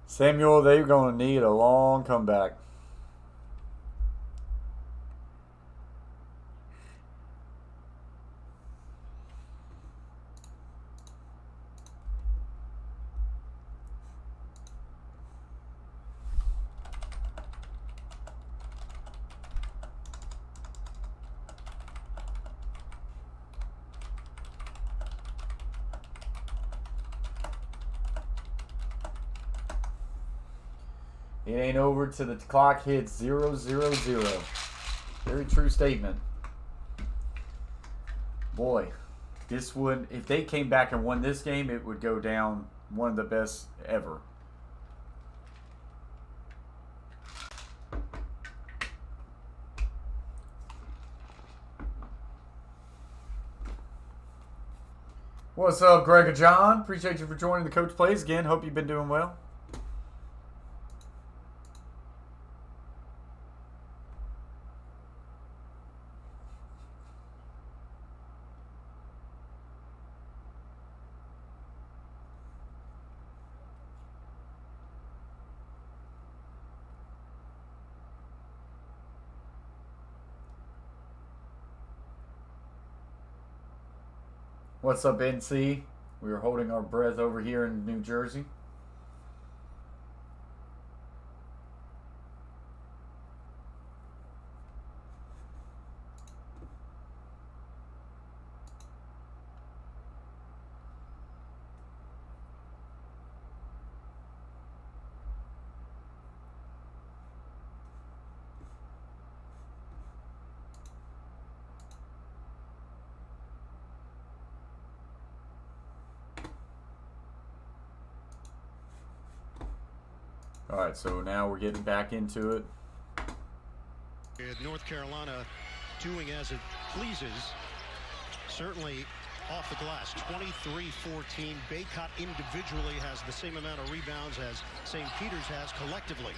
Samuel, they're going to need a long comeback. It ain't over till the clock hits 0-0-0. Very true statement. Boy, this would, if they came back and won this game, it would go down one of the best ever. What's up, Greg and John? Appreciate you for joining the Coach Plays again. Hope you've been doing well. What's up, NC? We are holding our breath over here in New Jersey. All right, so now we're getting back into it. North Carolina doing as it pleases. Certainly off the glass, 23-14. Baycott individually has the same amount of rebounds as St. Peter's has collectively.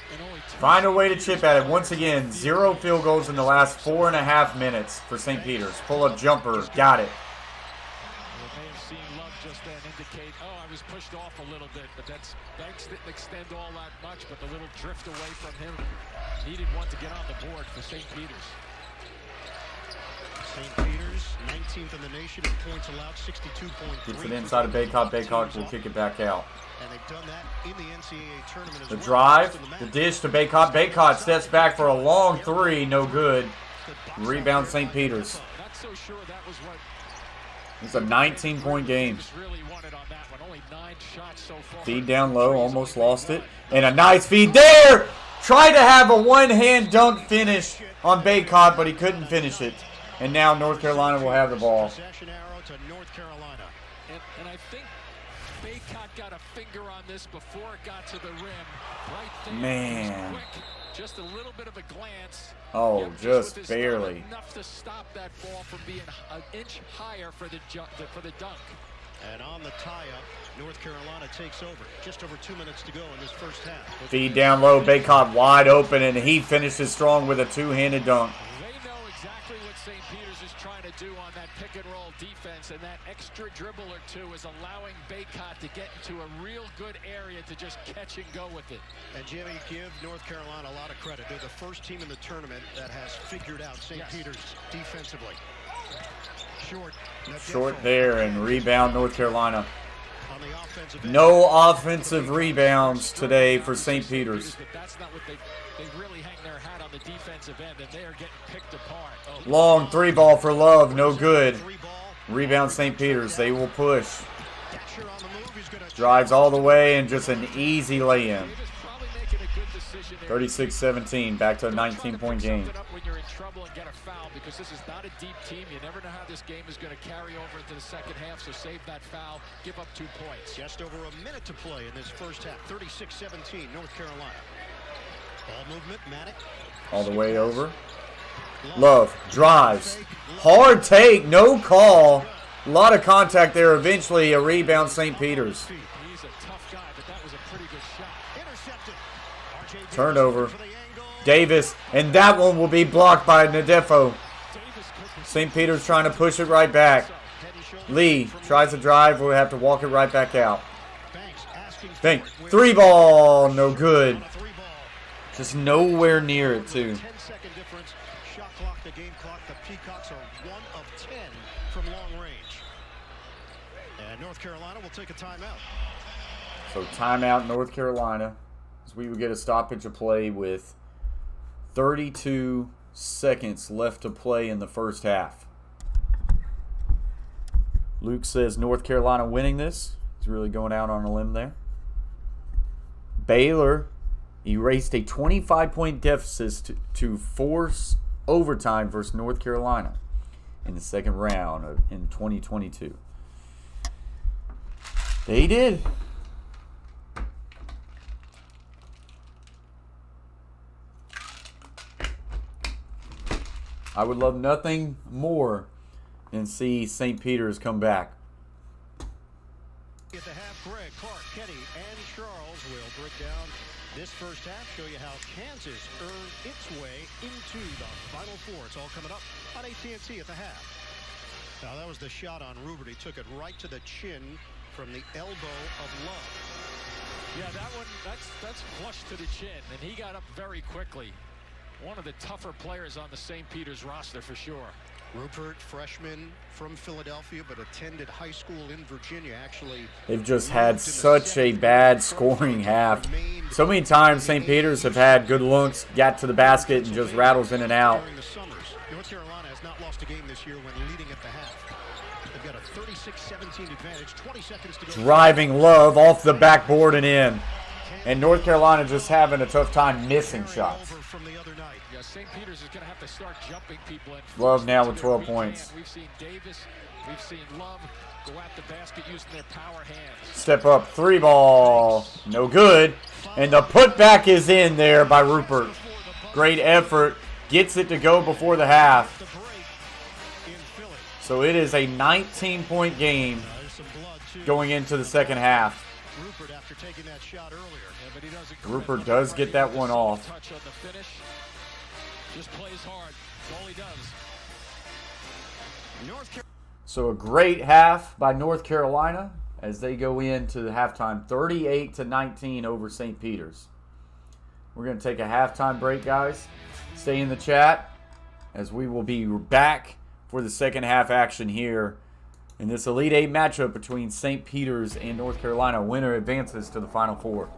Find a way to chip at it. Once again, 0 field goals in the last 4.5 minutes for St. Peter's. Pull-up jumper, got it. Just then indicate, oh, I was pushed off a little bit, but Banks didn't extend all that much, but the little drift away from him needed one to get on the board for St. Peter's. St. Peter's, 19th in the nation in points allowed, 62.3. Gets it inside of Baycott. Baycott will kick it back out. And they've done that in the NCAA tournament as the well. drive, the dish to Baycott. Baycott steps back for a long three, no good. Rebound St. Peter's. Not so sure that was what it's a 19-point game. really wanted on that one. Only 9 shots so far. Feed down low, almost lost it. And a nice feed there! Tried to have a one-hand dunk finish on Baycott, but he couldn't finish it. And now North Carolina will have the ball. And I think Baycott got a finger on this before it got to the rim. Right there. Man. Quick. Just a little bit of a glance. Oh, Yep, just with his barely. thumb, enough to stop that ball from being an inch higher for the dunk. And on the tie-up, North Carolina takes over. Just over 2 minutes to go in this first half. Feed down low, Baycott wide open, and he finishes strong with a two-handed dunk. They know exactly what St. Peter's is trying to do on that pick-and-roll defense, and that extra dribble or two is allowing Baycott to get into a real good area to just catch and go with it. And Jimmy, give North Carolina a lot of credit. They're the first team in the tournament that has figured out St. Peter's defensively. Short there, and rebound North Carolina. No offensive rebounds today for St. Peter's. That's not what they really hang their hat on the defensive end, and they are getting picked apart. Oh. Long three ball for Love, no good. Rebound St. Peter's, they will push. Drives all the way and just an easy lay-in. 36-17, back to a 19-point game. When you're in trouble and get a foul, because this is not a deep team. You never know how this game is going to carry over into the second half, so save that foul, give up 2 points. Just over a minute to play in this first half. 36-17, North Carolina. Ball movement, Maddox. All the way over. Love drives. Hard take, no call. A lot of contact there. Eventually a rebound St. Peter's. He's a tough guy, but that was a pretty good shot. Intercepted. Turnover. Davis, and that one will be blocked by Nadefo. St. Peter's trying to push it right back. Lee tries to drive. We'll have to walk it right back out. Bank. Three ball. No good. Just nowhere near it, too. 10-second difference. Shot clock, the game clock. The Peacocks are 1 of 10 from long range. And North Carolina will take a timeout. So timeout North Carolina. As we would get a stoppage of play with 32 seconds left to play in the first half. Luke says North Carolina winning this. He's really going out on a limb there. Baylor erased a 25-point deficit to force overtime versus North Carolina in the second round in 2022. They did. I would love nothing more than see St. Peter's come back. At the half, Greg, Clark, Kenny, and Charles will break down this first half, show you how Kansas earned its way into the Final Four. It's all coming up on AT&T at the half. Now that was the shot on Rupert. He took it right to the chin from the elbow of Love. Yeah, that one, that's flush to the chin, and he got up very quickly. One of the tougher players on the St. Peter's roster for sure. Rupert, freshman from Philadelphia, but attended high school in Virginia. Actually, they've just had such a bad scoring half. So many times St. Peter's have had good looks, got to the basket, and just rattles in and out. North Carolina has not lost a game this year when leading at the half. They've got a 36-17 advantage, 20 seconds to go. Driving Love off the backboard and in. And North Carolina just having a tough time missing shots. Yeah, St. Peter's is going to have to start jumping people in. Love now with 12 points. We've seen Davis, we've seen Love go at the basket using their power hands. Step up, 3 ball, no good. And the putback is in there by Rupert. Great effort, gets it to go before the half. So it is a 19-point game going into the second half. Rupert after taking that shot earlier. Yeah, but he doesn't. Rupert does get that one off. Touch on the finish. Just plays hard. That's all he does. So a great half by North Carolina as they go into the halftime, 38-19 over St. Peter's. We're going to take a halftime break, guys. Stay in the chat as we will be back for the second half action here in this Elite Eight matchup between St. Peter's and North Carolina. Winner advances to the Final Four.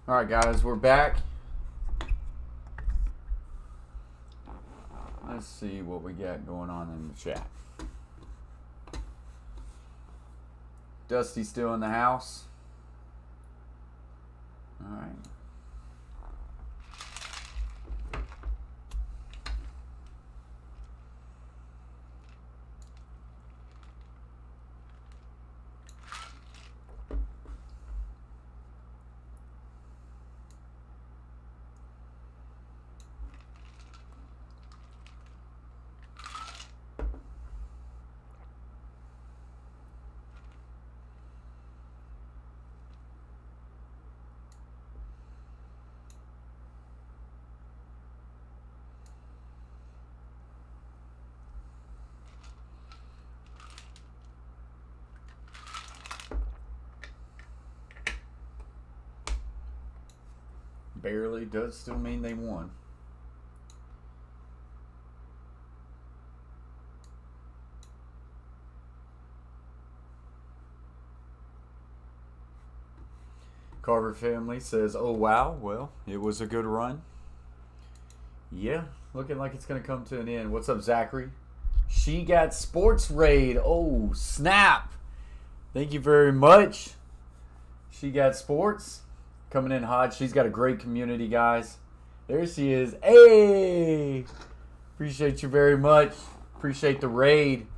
All right, guys, we're back. Let's see what we got going on in the chat. Dusty's still in the house. All right. Barely does still mean they won. Carver family says, oh wow, well, it was a good run. Yeah, looking like it's going to come to an end. What's up, Zachary? She got sports raid. Oh, snap. Thank you very much. She got sports. Coming in hot. She's got a great community, guys. There she is. Hey! Appreciate you very much. Appreciate the raid.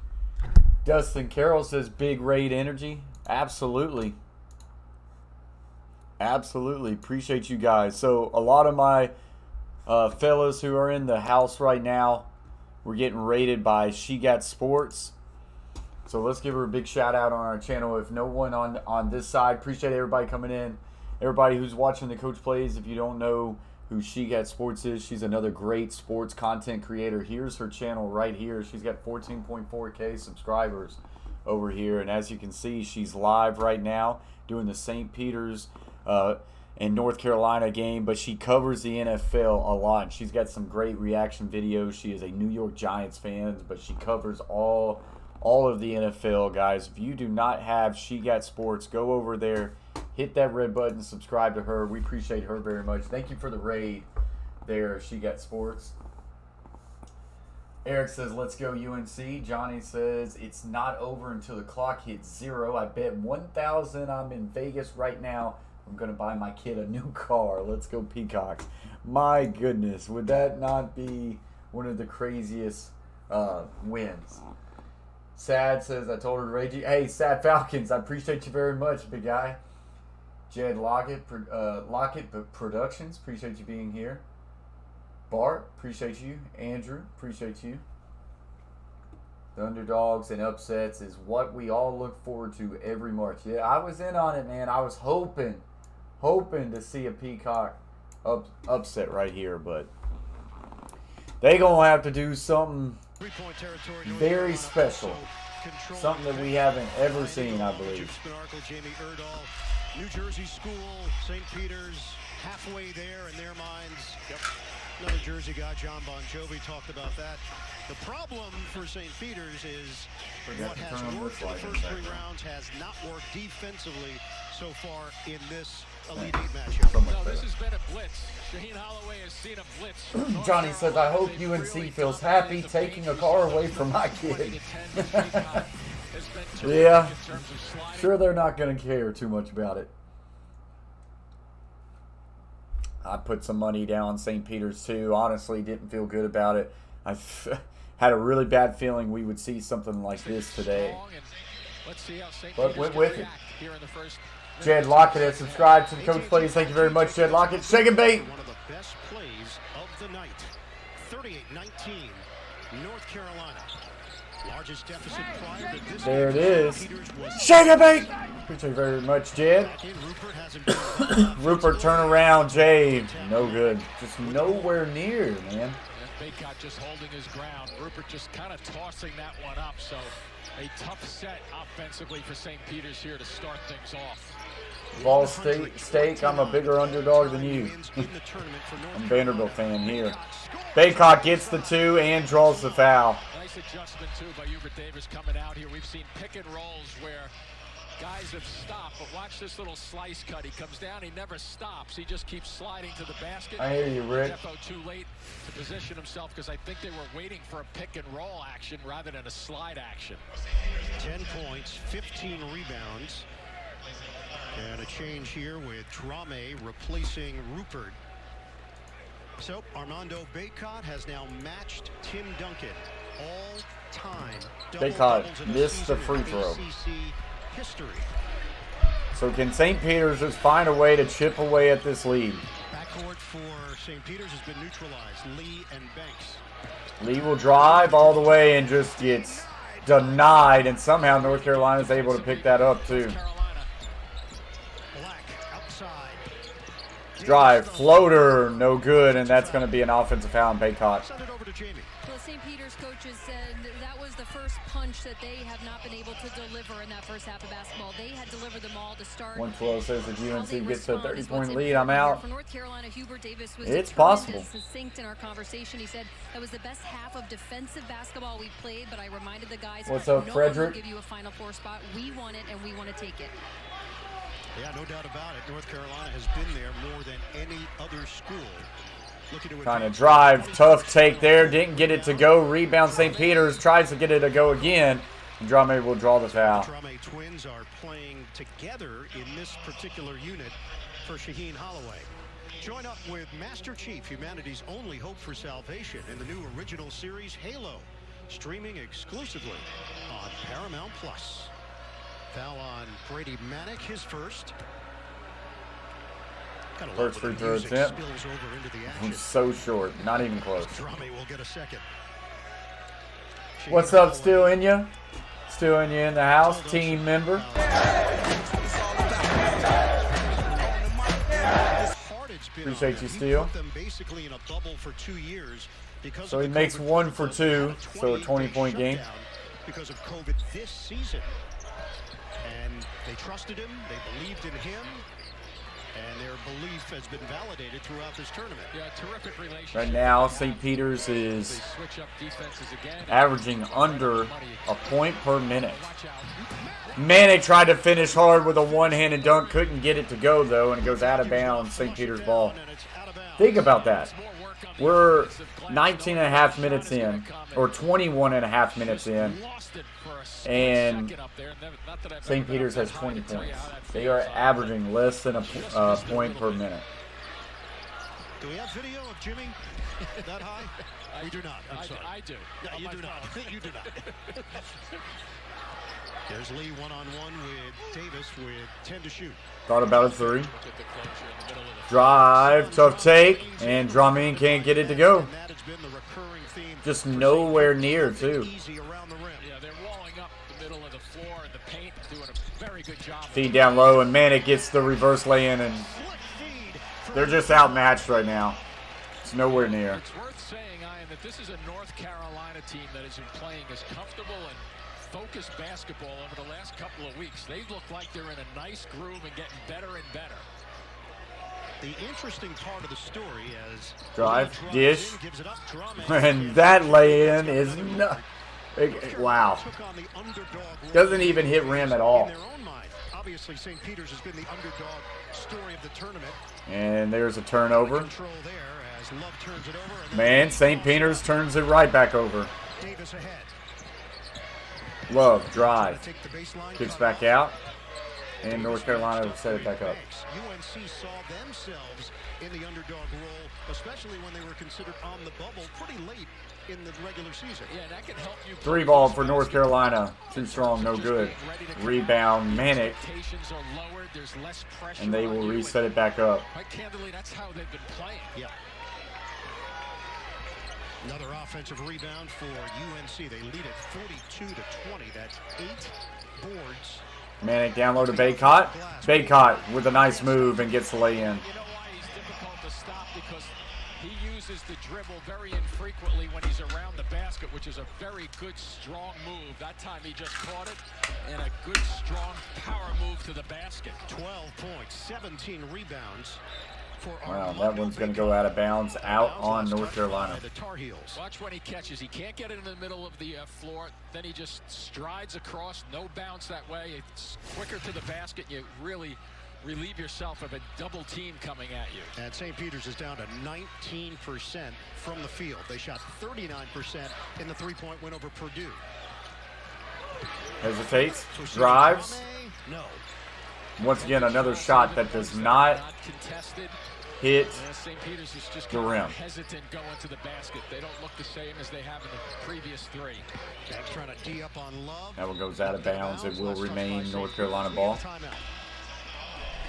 Dustin Carroll says big raid energy. Absolutely. Absolutely. Appreciate you guys. So a lot of my fellows who are in the house right now, we're getting raided by She Got Sports. So let's give her a big shout out on our channel. If no one on this side, appreciate everybody coming in. Everybody who's watching the Coach Plays, if you don't know who She Got Sports is, she's another great sports content creator. Here's her channel right here. She's got 14.4K subscribers over here. And as you can see, she's live right now doing the St. Peter's and North Carolina game. But she covers the NFL a lot. And she's got some great reaction videos. She is a New York Giants fan, but she covers all of the NFL, guys. If you do not have She Got Sports, go over there. Hit that red button, subscribe to her. We appreciate her very much. Thank you for the raid there, She Got Sports. Eric says, let's go UNC. Johnny says, it's not over until the clock hits 0. I bet 1,000 I'm in Vegas right now. I'm going to buy my kid a new car. Let's go Peacocks. My goodness, would that not be one of the craziest wins? Sad says, I told her to raid you. Hey, Sad Falcons, I appreciate you very much, big guy. Jed Lockett Productions, appreciate you being here. Bart, appreciate you. Andrew, appreciate you. The underdogs and upsets is what we all look forward to every March. Yeah, I was in on it, man. I was hoping to see a Peacock upset right here, but they gonna have to do something very special. Something that we haven't ever seen, I believe. New Jersey school, St. Peter's, halfway there in their minds. Yep. Another Jersey guy, John Bon Jovi, talked about that. The problem for St. Peter's is what has worked in the first 3 rounds has not worked defensively so far in this Elite 8 matchup. No, this has been a blitz. Shaheen Holloway has seen a blitz. Johnny says, I hope UNC feels happy taking a car away from my kid. Yeah, sure they're not going to care too much about it. I put some money down on St. Peter's too. Honestly, didn't feel good about it. I had a really bad feeling we would see something like this today. But went with it. Jed Lockett has subscribed to the Coach Plays. Thank you very much, Jed Lockett. Shake and bait. One of the best plays of the night. 38-19, North Carolina. Largest deficit prior to this. There it is. Shake and bait. Appreciate you very much, Jed. Rupert, turn around, Jade. No good. Just nowhere near, man. Baycott just holding his ground. Rupert just kind of tossing that one up. So a tough set offensively for St. Peter's here to start things off. Ball State, I'm a bigger underdog than you. I'm a Vanderbilt fan here. Baycott gets the 2 and draws the foul. Nice adjustment, too, by Hubert Davis coming out here. We've seen pick and rolls where Guys have stopped, but watch this little slice cut. He comes down, he never stops. He just keeps sliding to the basket. I hear you, Rick. Defo too late to position himself because I think they were waiting for a pick and roll action rather than a slide action. 10 points, 15 rebounds. And a change here with Drame replacing Rupert. So Armando Bacot has now matched Tim Duncan all-time Bacot missed the free throw. History. So can St. Peter's just find a way to chip away at this lead? Backcourt for St. Peter's has been neutralized. Lee and Banks. Lee will drive all the way and just gets denied, and somehow North Carolina is able to pick that up too. Black outside. Drive, floater, no good, and that's going to be an offensive foul on Bacot. Send it over to Jamie. Well, the St. Peter's coaches said that was the first punch that they have not been able to deliver in that first half of basketball. They had delivered them all to start. 112 says if UNC gets a 30-point lead, I'm out. For North Carolina, Hubert Davis was It's possible. Succinct in our conversation. He said that was the best half of defensive basketball we played, but I reminded the guys, what's up, no Frederick? one will give you a Final Four spot. We want it, and we want to take it. Yeah, no doubt about it. North Carolina has been there more than any other school. Kind of drive, tough take there, didn't get it to go. Rebound St. Peter's, tries to get it to go again. And Drame will draw the foul. Drame twins are playing together in this particular unit for Shaheen Holloway. Join up with Master Chief, humanity's only hope for salvation, in the new original series Halo, streaming exclusively on Paramount+. Foul on Brady Manick, his first. First free throw attempt. So short, not even close. Drame will get a second. What's up, Still in ya? Still in ya in the house, team member. Appreciate you, Steele. So he makes 1 for 2, so a 20-point game. Because of COVID this season. And they trusted him, they believed in him, and their belief has been validated throughout this tournament. Yeah, terrific relationship. Right now, St. Peter's is averaging under a point per minute. Manick tried to finish hard with a one-handed dunk, couldn't get it to go though, and it goes out of bounds, St. Peter's ball. Think about that. We're 19.5 minutes in, or 21.5 minutes in, and St. Peter's has 20 points. They are averaging less than a point per minute. Do we have video of Jimmy that high? We do not. I'm sorry. I do. No, you do not. You do not. There's Lee one-on-one with Davis with 10 to shoot. Thought about a 3. Drive, tough take, and Drame can't get it to go. Just nowhere near, too. Feed down low, and Manick gets the reverse lay-in, and they're just outmatched right now. It's nowhere near. It's worth saying, Ian, that this is a North Carolina team that has been playing as comfortable and focused basketball over the last couple of weeks. They look like they're in a nice groove and getting better and better. The interesting part of the story is drive, dish, and that lay-in is no. Wow. Doesn't even hit rim at all. Obviously, St. Peter's has been the underdog story of the tournament. And there's a turnover. Man, St. Peter's turns it right back over. Davis ahead. Love, drive. Kicks back out. And North Carolina will set it back up. UNC saw themselves in the underdog role, especially when they were considered on the bubble pretty late in the regular season. Yeah, that can help you. 3 ball for North Carolina. Too strong, no good. Rebound, Manick. And they will reset it back up. Quite candidly, that's how they've been playing. Yeah. Another offensive rebound for UNC. They lead it 42-20. That's 8 boards. Manick down low to Bacot. Bacot with a nice move and gets the lay-in. You know why he's difficult to stop? Because he uses the dribble very infrequently when he's around the basket, which is a very good, strong move. That time he just caught it, and a good, strong power move to the basket. 12 points, 17 rebounds. Wow, that one's going to go out of bounds, out on North Carolina. The Tar Heels. Watch when he catches. He can't get it in the middle of the floor. Then he just strides across. No bounce that way. It's quicker to the basket. You really relieve yourself of a double team coming at you. And St. Peter's is down to 19% from the field. They shot 39% in the three-point win over Purdue. Hesitates, drives. No. Once again, another shot that does not hit St. Peter's is just the rim. Hesitant going to the basket. They don't look the same as they have in the previous three. Jack's trying to D up on Love. That one goes out of bounds. It will remain North Carolina ball.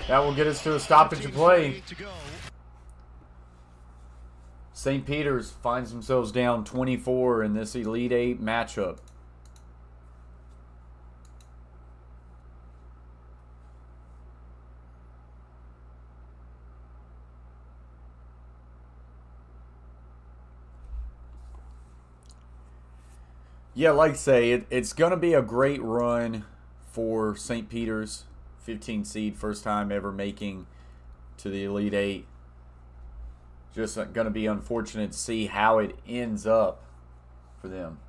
That will get us to a stoppage of play. St. Peter's finds themselves down 24 in this Elite Eight matchup. Yeah, like I say, it's going to be a great run for St. Peter's, 15 seed, first time ever making to the Elite Eight. Just going to be unfortunate to see how it ends up for them.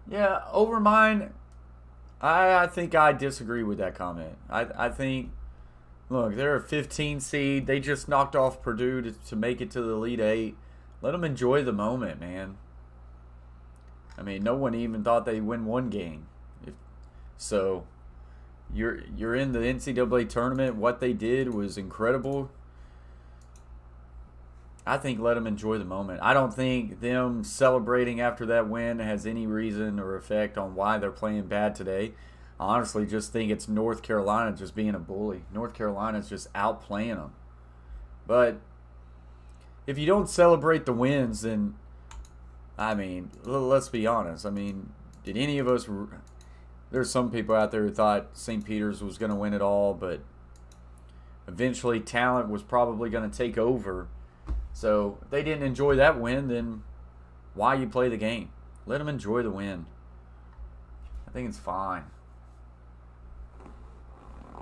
Yeah, over mine, I think I disagree with that comment. I think... Look, they're a 15 seed. They just knocked off Purdue to make it to the Elite Eight. Let them enjoy the moment, man. I mean, no one even thought they'd win one game. So, you're in the NCAA tournament. What they did was incredible. I think let them enjoy the moment. I don't think them celebrating after that win has any reason or effect on why they're playing bad today. I honestly just think it's North Carolina just being a bully. North Carolina's just outplaying them. But if you don't celebrate the wins, then, I mean, let's be honest. I mean, did any of us... There's some people out there who thought St. Peter's was going to win it all, but eventually talent was probably going to take over. So if they didn't enjoy that win, then why you play the game? Let them enjoy the win. I think it's fine.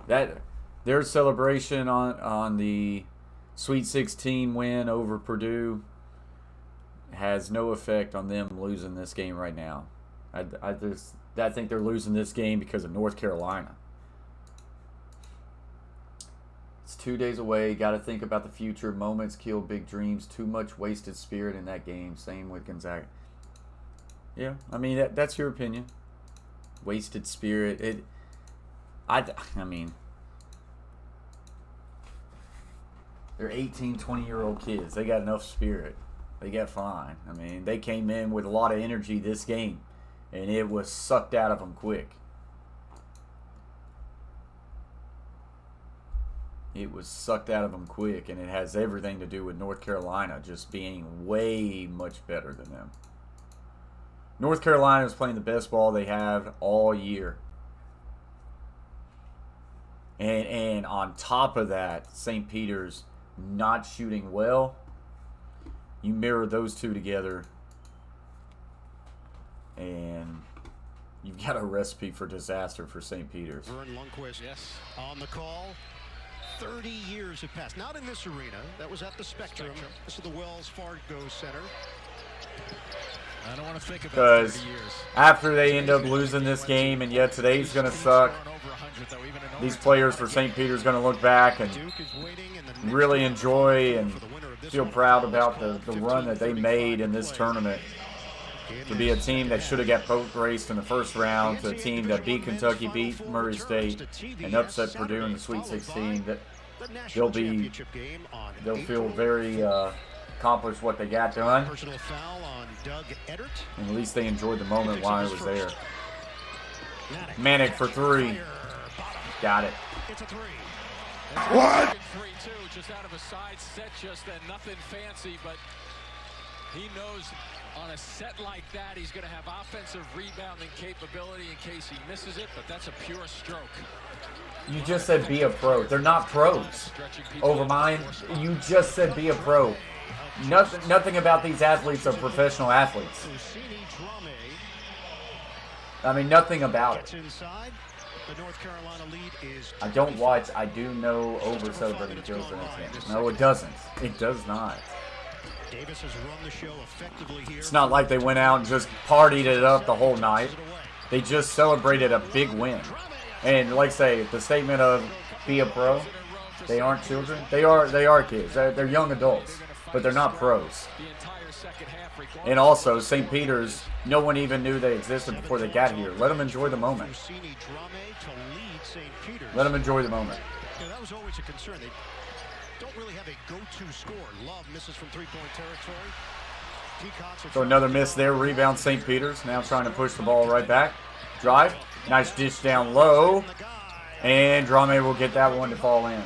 That their celebration on the Sweet 16 win over Purdue has no effect on them losing this game right now. I think they're losing this game because of North Carolina. It's 2 days away. Got to think about the future. Moments kill big dreams. Too much wasted spirit in that game. Same with Gonzaga. Yeah, I mean that's your opinion. Wasted spirit. I mean, they're 18, 20-year-old kids. They got enough spirit. They got fine. I mean, they came in with a lot of energy this game, and it was sucked out of them quick. It was sucked out of them quick, and it has everything to do with North Carolina just being way much better than them. North Carolina is playing the best ball they have all year. And on top of that, St. Peter's not shooting well. You mirror those two together, and you've got a recipe for disaster for St. Peter's. Vern Lundquist on the call. 30 years have passed. Not in this arena. That was at the Spectrum. This is the Wells Fargo Center. I don't want to think about 30 years. After they end up losing this game, and yet today's going to suck, these players for St. Peter's going to look back and really enjoy and feel proud about the run that they made in this tournament. To be a team that should have got boat raced in the first round, to a team that beat Kentucky, beat Murray State, and upset Purdue in the Sweet 16, that they'll feel very accomplished what they got done. And at least they enjoyed the moment while I was there. Manic for three. Got it. What? 3-2, just out of a side set, nothing fancy, but he knows on a set like that he's going to have offensive rebounding capability in case he misses it, but that's a pure stroke. You just said be a pro. They're not pros. Over mine, you just said be a pro. Nothing about these athletes are professional athletes. I mean, nothing about it. Inside. The North Carolina lead is I don't watch. I do know over celebrating kills in this game. No, it doesn't. It does not. Davis has run the show effectively here. It's not like they went out and just partied it up the whole night. They just celebrated a big win. And like I say, the statement of be a pro, they aren't children. They are kids. They're young adults, but they're not pros. And also, St. Peter's, no one even knew they existed before they got here. Let them enjoy the moment. Let them enjoy the moment. Yeah, that was always a concern. They don't really have a go-to score. Love misses from three-point territory. Peacocks So another miss there. Rebound St. Peter's. Now trying to push the ball right back. Drive. Nice dish down low. And Drame will get that one to fall in.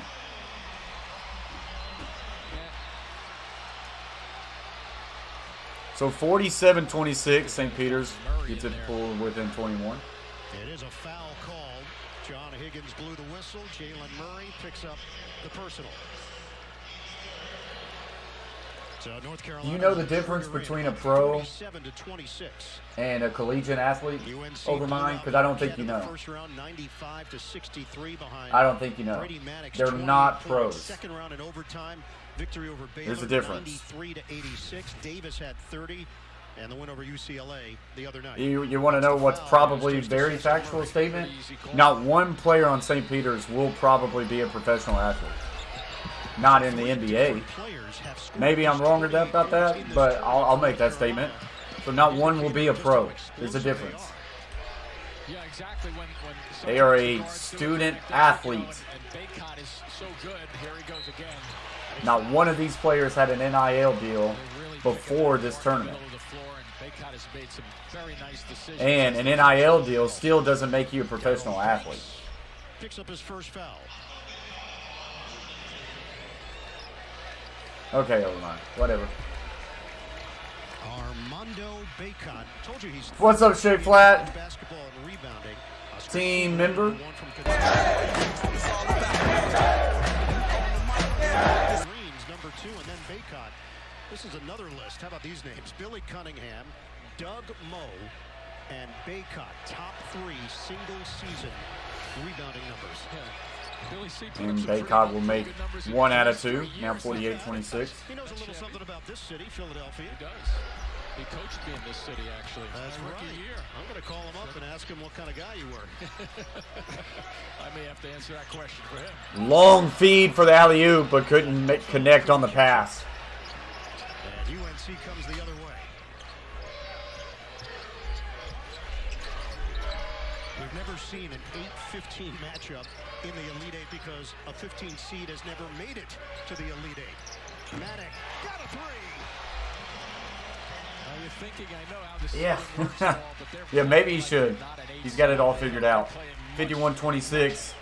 So 47-26, St. Peter's gets it pulled within 21. It is a foul called. John Higgins blew the whistle. Jalen Murray picks up the personal. So North Carolina, Do you know the difference between a pro and a collegiate athlete over mine? Because I don't think you know. I don't think you know. They're not pros. Second round in overtime. Victory over Baylor, There's a difference. 93-86. Davis had 30, and the win over UCLA the other night. You want to know what's probably a very factual statement? Not one player on St. Peter's will probably be a professional athlete. Not in the NBA. Maybe I'm wrong about that, but I'll make that statement. So not one will be a pro. There's a difference. They are a student athlete. Not one of these players had an NIL deal before this tournament. And an NIL deal still doesn't make you a professional athlete. Picks up his first foul. Okay, hold on. Whatever. Armando Bacot. Told you he's What's up, Shea Flat? basketball and rebounding. Team member. Greens, number 2, and then Bacot. This is another list. How about these names? Billy Cunningham, Doug Moe, and Bacot. Top 3 single-season rebounding numbers. And Bacot will make 1 out of 2. Now 48-26. He knows a little something about this city, Philadelphia. He does. He coached me in this city, actually. That's right. I'm going to call him up and ask him what kind of guy you were. I may have to answer that question for him. Long feed for the alley-oop, but couldn't connect on the pass. And UNC comes the other way. We've never seen an 8-15 matchup in the Elite Eight because a 15 seed has never made it to the Elite Eight. Maddox got a 3. You're thinking, I know how this Yeah. Yeah, maybe he should. He's got it all figured out. 51-26.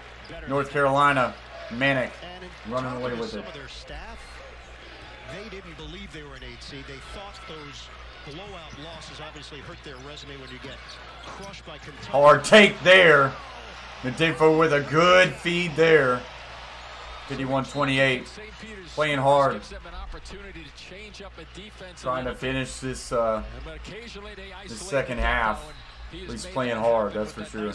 North Carolina. Manic. Running away with it. Some of their staff, they didn't believe they were an 8 seed. They thought those blowout losses obviously hurt their resume when you get crushed by Kentucky. Hard take there. Nadifo with a good feed there. 51-28. Playing hard. Trying to finish this second half. He's playing hard, that's for sure.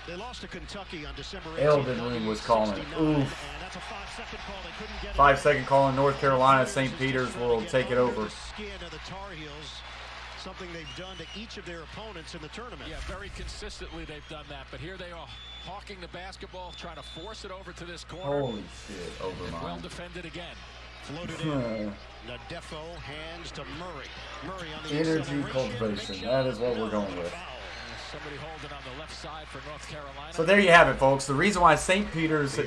They lost to Kentucky on December 18th. Elden was calling. Oof. 5-second call in North Carolina. St. Peter's will take it over. Something they've done to each of their opponents in the tournament. Yeah, very consistently they've done that. But here they are hawking the basketball, trying to force it over to this corner. Holy shit, over mine. Well defended again. Floated in. Nadefo hands to Murray. Murray on the energy cultivation. That is what we're going with. Somebody holding on the left side for North Carolina. So there you have it, folks. The reason why St. Peter's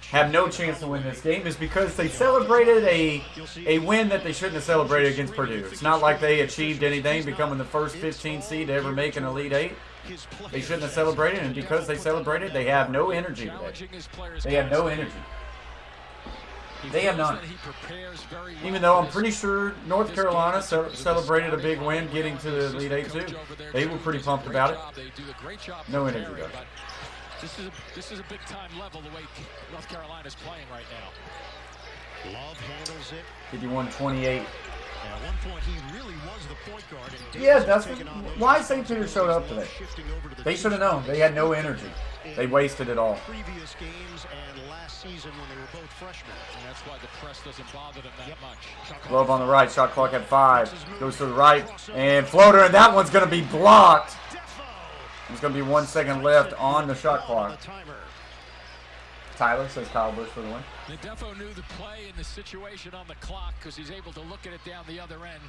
have no chance to win this game is because they celebrated a win that they shouldn't have celebrated against Purdue. It's not like they achieved anything, becoming the first 15 seed to ever make an Elite Eight. They shouldn't have celebrated, and because they celebrated, they have no energy today. They have no energy. They have none. Even though I'm pretty sure North Carolina celebrated a big win getting to the Elite Eight too. They were pretty pumped about it. No energy though. This is a big time level the way North Carolina's playing right now. Love handles it. 51-28. At one point, he really was the point guard. And Yeah, Dustin. Why St. Peter showed up today? They should have known. They had no energy. They wasted it all. Previous games and last season when they were both freshmen. And that's why the press doesn't bother them that much. Love on the right. Shot clock at 5. Goes to the right. And floater. And that one's going to be blocked. There's going to be 1 second left on the shot clock. Tyler says Kyle Busch for the win. Defo knew the play and the situation on the clock because he's able to look at it down the other end.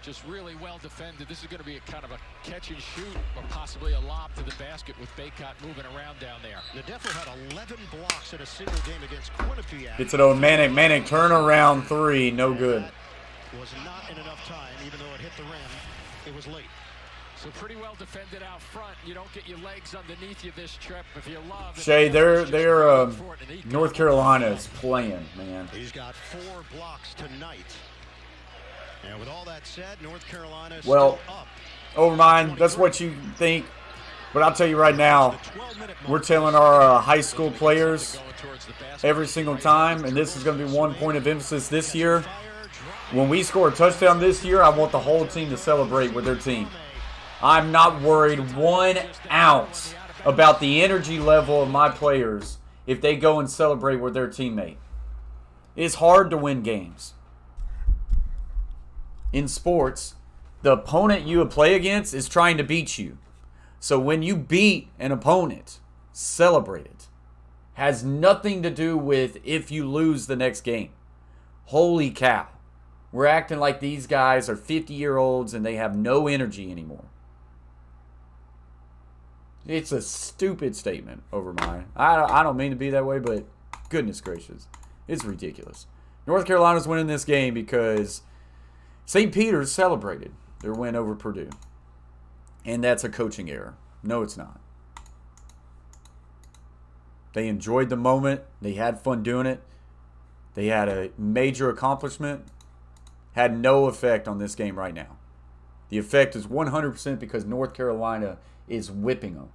Just really well defended. This is going to be a kind of a catch and shoot or possibly a lob to the basket with Baycott moving around down there. Defo had 11 blocks in a single game against Quinnipiac. It's an old Manic turnaround 3. No good. Was not in enough time, even though it hit the rim. It was late. So pretty well defended out front. You don't get your legs underneath you this trip if you love. Shay, they're North Carolina is playing, man. He's got 4 blocks tonight. And with all that said, North Carolina well, still up. Over mine, that's what you think. But I'll tell you right now, we're telling our high school players every single time, and this is going to be one point of emphasis this year. When we score a touchdown this year, I want the whole team to celebrate with their team. I'm not worried 1 ounce about the energy level of my players if they go and celebrate with their teammate. It's hard to win games. In sports, the opponent you play against is trying to beat you. So when you beat an opponent, celebrate it. Has nothing to do with if you lose the next game. Holy cow. We're acting like these guys are 50-year-olds and they have no energy anymore. It's a stupid statement over mine. I don't mean to be that way, but goodness gracious. It's ridiculous. North Carolina's winning this game because St. Peter's celebrated their win over Purdue. And that's a coaching error. No, it's not. They enjoyed the moment. They had fun doing it. They had a major accomplishment. Had no effect on this game right now. The effect is 100% because North Carolina is whipping them.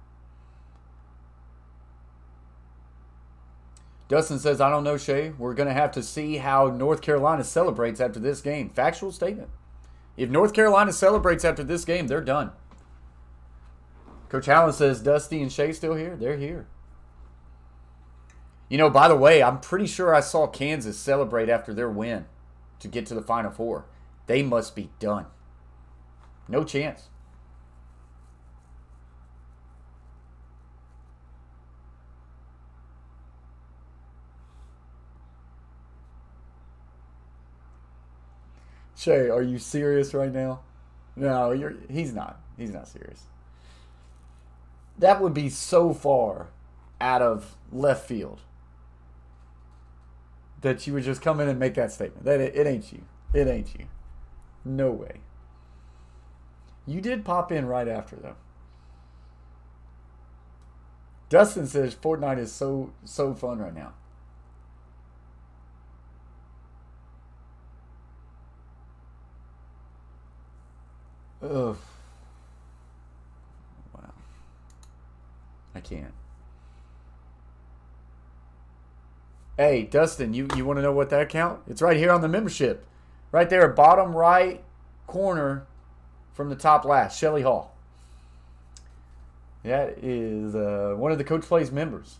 Dustin says, I don't know, Shay. We're going to have to see how North Carolina celebrates after this game. Factual statement. If North Carolina celebrates after this game, they're done. Coach Allen says, Dusty and Shay still here? They're here. You know, by the way, I'm pretty sure I saw Kansas celebrate after their win to get to the Final Four. They must be done. No chance. Shay, are you serious right now? No, he's not. He's not serious. That would be so far out of left field that you would just come in and make that statement. That it ain't you. It ain't you. No way. You did pop in right after, though. Dustin says Fortnite is so fun right now. Ugh. Wow. I can't. Hey, Dustin, you want to know what that account? It's right here on the membership. Right there, bottom right corner from the top last, Shelly Hall. That is one of the Coach Plays members.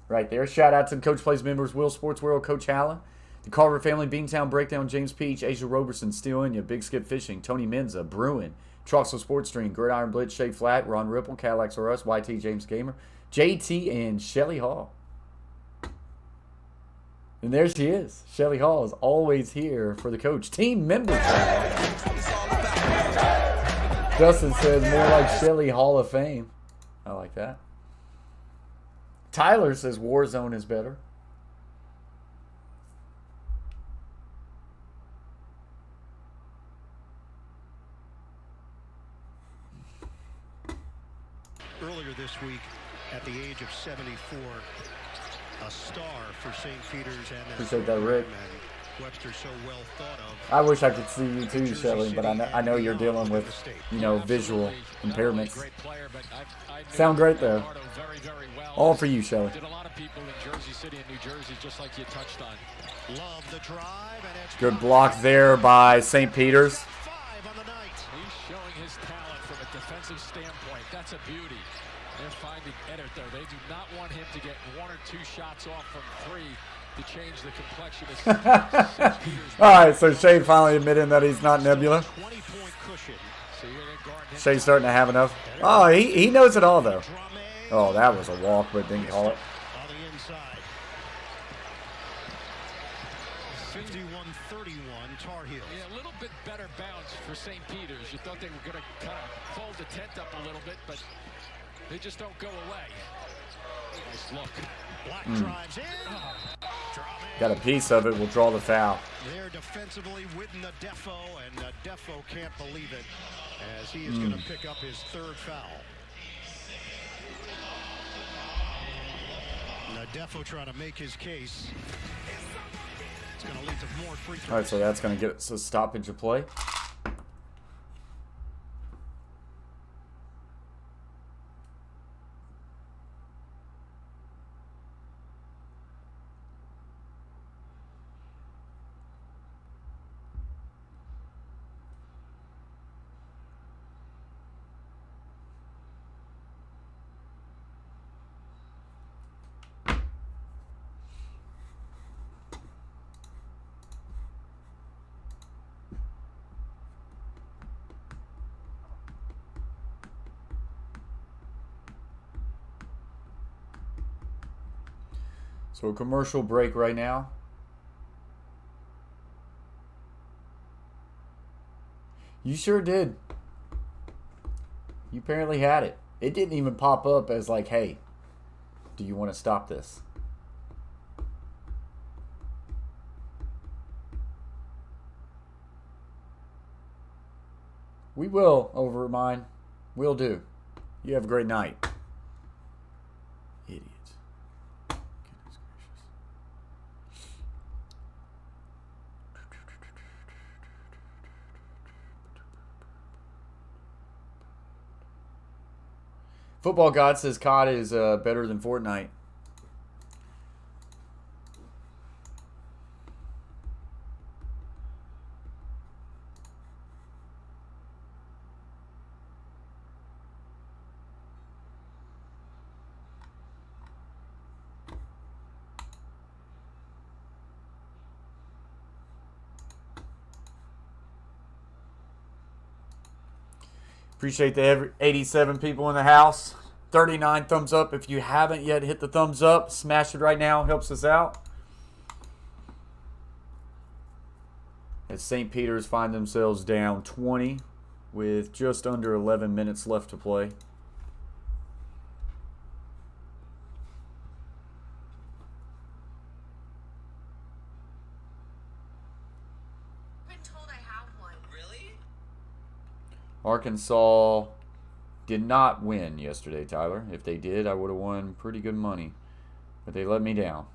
Right there. Shout out to the Coach Plays members, Will Sports World, Coach Allen, the Carver family, Beantown Breakdown, James Peach, Asia Roberson, Steel India, Big Skip Fishing, Tony Menza, Bruin, Troxel Sports Stream, Gridiron Blitz, Shay Flat, Ron Ripple, Cadillacs R Us, YT James Gamer, JT, and Shelly Hall. And there she is. Shelly Hall is always here for the coach. Team member. Justin says more like Shelly Hall of Fame. I like that. Tyler says Warzone is better. Earlier this week, at the age of 74, a star for St. Peter's and appreciate that, Rick. Webster so well thought of. I wish I could see you too, Shelley, but I know you're dealing with, you know, visual impairments. Sound great though. All for you, Shelley. Did a lot of people in Jersey City and New Jersey, just like you touched on. Love the drive, and it's Good block there by St.Peters. 5 on the night. He's showing his talent from a defensive standpoint. That's a beauty. They're finding Edit there. They do not want him to get 1 or 2 shots off from 3 to change the complexion of St. Peter's. All right, so Shea finally admitting that he's not Nebula. 20-point cushion. So you're gonna guard him. Shea's starting to have enough. Oh, he knows it all, though. Oh, that was a walk, but didn't call it. On the inside. 51-31 Tar Heels. Yeah, a little bit better bounce for St. Peter's. You thought they were going to kind of fold the tent up a little bit, but they just don't go away. Nice look. Black drives in. Got a piece of it. We'll draw the foul. They're defensively with Nadefo, and Nadefo can't believe it as he is going to pick up his 3rd foul. Nadefo trying to make his case. It's going to lead to more free throws. All right, so that's going to get us a stoppage of play. So a commercial break right now. You sure did. You apparently had it. It didn't even pop up as like, hey, do you want to stop this? We will, over mine. We'll do. You have a great night. Idiot. Goodness gracious. Football God says COD is better than Fortnite. Appreciate the 87 people in the house. 39 thumbs up. If you haven't yet hit the thumbs up, smash it right now. Helps us out. As St. Peter's find themselves down 20 with just under 11 minutes left to play. Arkansas did not win yesterday, Tyler. If they did, I would have won pretty good money. But they let me down.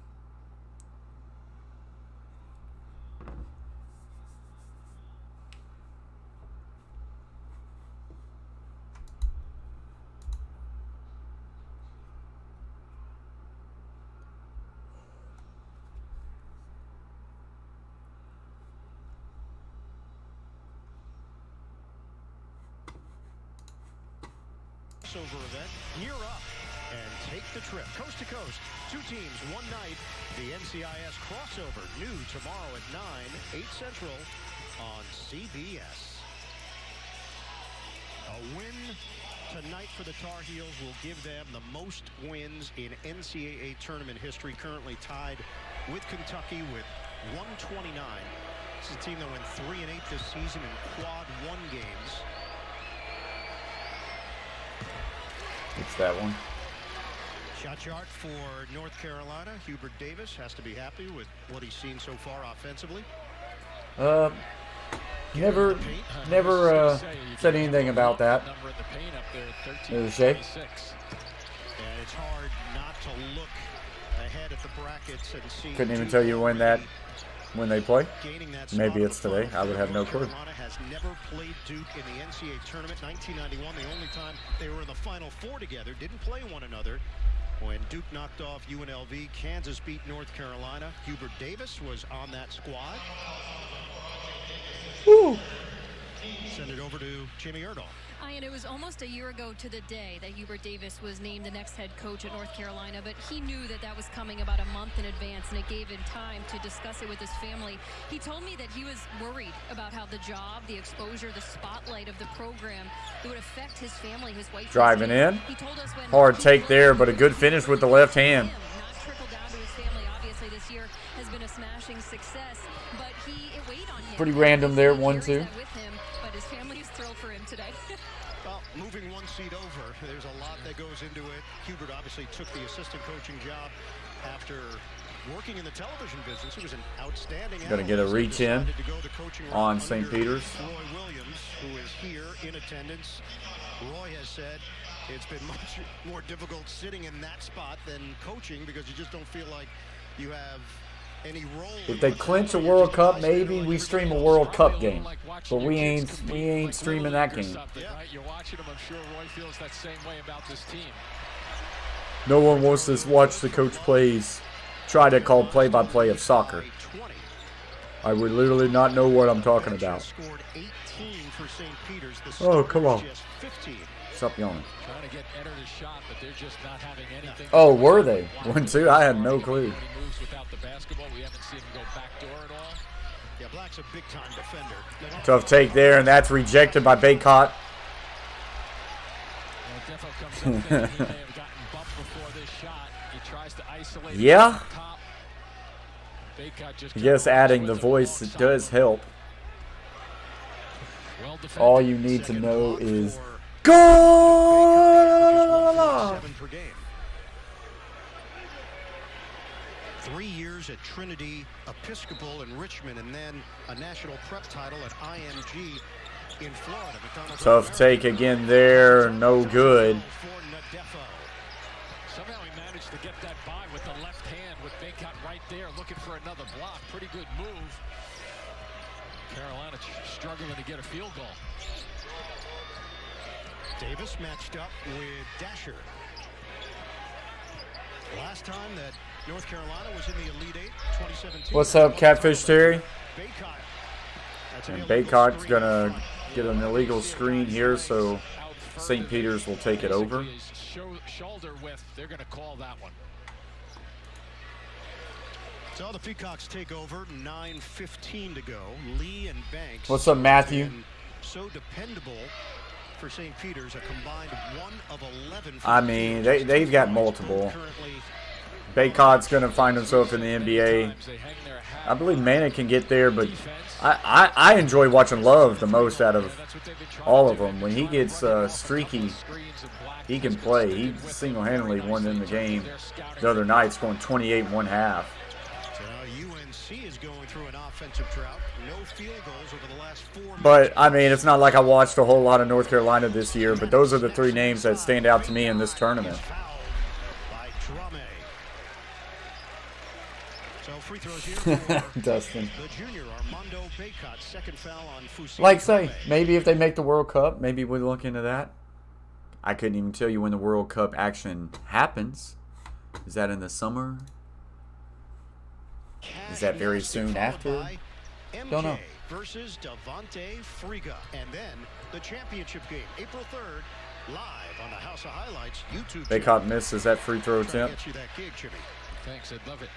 Over event, gear up and take the trip coast to coast. 2 teams, 1 night. The NCIS crossover, new tomorrow at 9, 8 Central on CBS. A win tonight for the Tar Heels will give them the most wins in NCAA tournament history, currently tied with Kentucky with 129. This is a team that went 3-8 this season in quad 1 games. It's that one. Shot chart for North Carolina. Hubert Davis has to be happy with what he's seen so far offensively. Never said anything about that. Shay? And it's hard not to look ahead at the brackets and see. Couldn't even tell you when that when they play. Gaining that Maybe spot it's today. on the I would have no North clue. Carolina has never played Duke in the NCAA Tournament. 1991, the only time they were in the Final Four together. Didn't play one another. When Duke knocked off UNLV, Kansas beat North Carolina. Hubert Davis was on that squad. Woo. Send it over to Jimmy Erdahl. And it was almost a year ago to the day that Hubert Davis was named the next head coach at North Carolina, but he knew that that was coming about a month in advance, and it gave him time to discuss it with his family. He told me that he was worried about how the job, the exposure, the spotlight of the program, it would affect his family, his wife. Driving in. He told us when Hard take there, but a good finish with the left hand. Not trickle down to his family. Obviously, this year has been a smashing success, but it weighed on him. Pretty random there, 1-2. With him, but his family is thrilled for him today. Well, moving one seat over, there's a lot that goes into it. Hubert obviously took the assistant coaching job after working in the television business. He was an outstanding Going to get a reach in on St. Peter's. Roy Williams, who is here in attendance. Roy has said it's been much more difficult sitting in that spot than coaching because you just don't feel like you have any role. If they clinch a World Cup, maybe we stream a World Cup game. But we ain't streaming that game. You're watching them, I'm sure Roy feels that same way about this team. No one wants to watch the coach try to call play-by-play of soccer. I would literally not know what I'm talking about. Oh, come on. Stop yawning. Trying to get Eder a shot, but they're just not having anything. Oh, were they? 1-2? I had no clue. Moves without the basketball. We haven't seen him go backdoor at all. Yeah, Black's a big-time defender. Tough take there, and that's rejected by Baycott. Defo comes up there. He may have gotten bumped before this shot. He tries to isolate. Yeah. Baycott just I guess adding the voice does help. All you need to know is goal! 7 per game. 3 years at Trinity Episcopal in Richmond, and then a national prep title at IMG in Florida. Tough take again there, no good. Somehow he managed to get that by with the left hand with Baycott right there looking for another block. Pretty good move. Carolina struggling to get a field goal. Davis matched up with Dasher. Last time that North Carolina was in the Elite Eight, 2017. What's up, Catfish Terry? And Baycott's going to get an illegal screen here, so St. Peter's will take it over. Shoulder width, they're going to call that one. So the Peacocks take over, 9:15 to go. Lee and Banks. What's up, Matthew? So dependable for St. Peter's, a combined 1 of 11. I mean, they've got multiple. Baycott's going to find himself in the NBA. I believe Mana can get there, but I enjoy watching Love the most out of all of them. When he gets streaky, he can play. He single-handedly won in the game the other night, scoring 28 in one half. UNC is going through an offensive drought. No field goals over the last 4 minutes. But, I mean, it's not like I watched a whole lot of North Carolina this year, but those are the 3 names that stand out to me in this tournament. Free throws here for Dustin. the junior Armando Baycott, second foul on Fusini. Like say, maybe if they make the World Cup, maybe we'll look into that. I couldn't even tell you when the World Cup action happens. Is that in the summer? Is that very soon after? Don't know. Versus Devontae Friga. And then the championship game, April 3rd, live on the House of Highlights YouTube. Baycott misses that free throw attempt. Get you that gig, Jimmy. Thanks, I'd love it.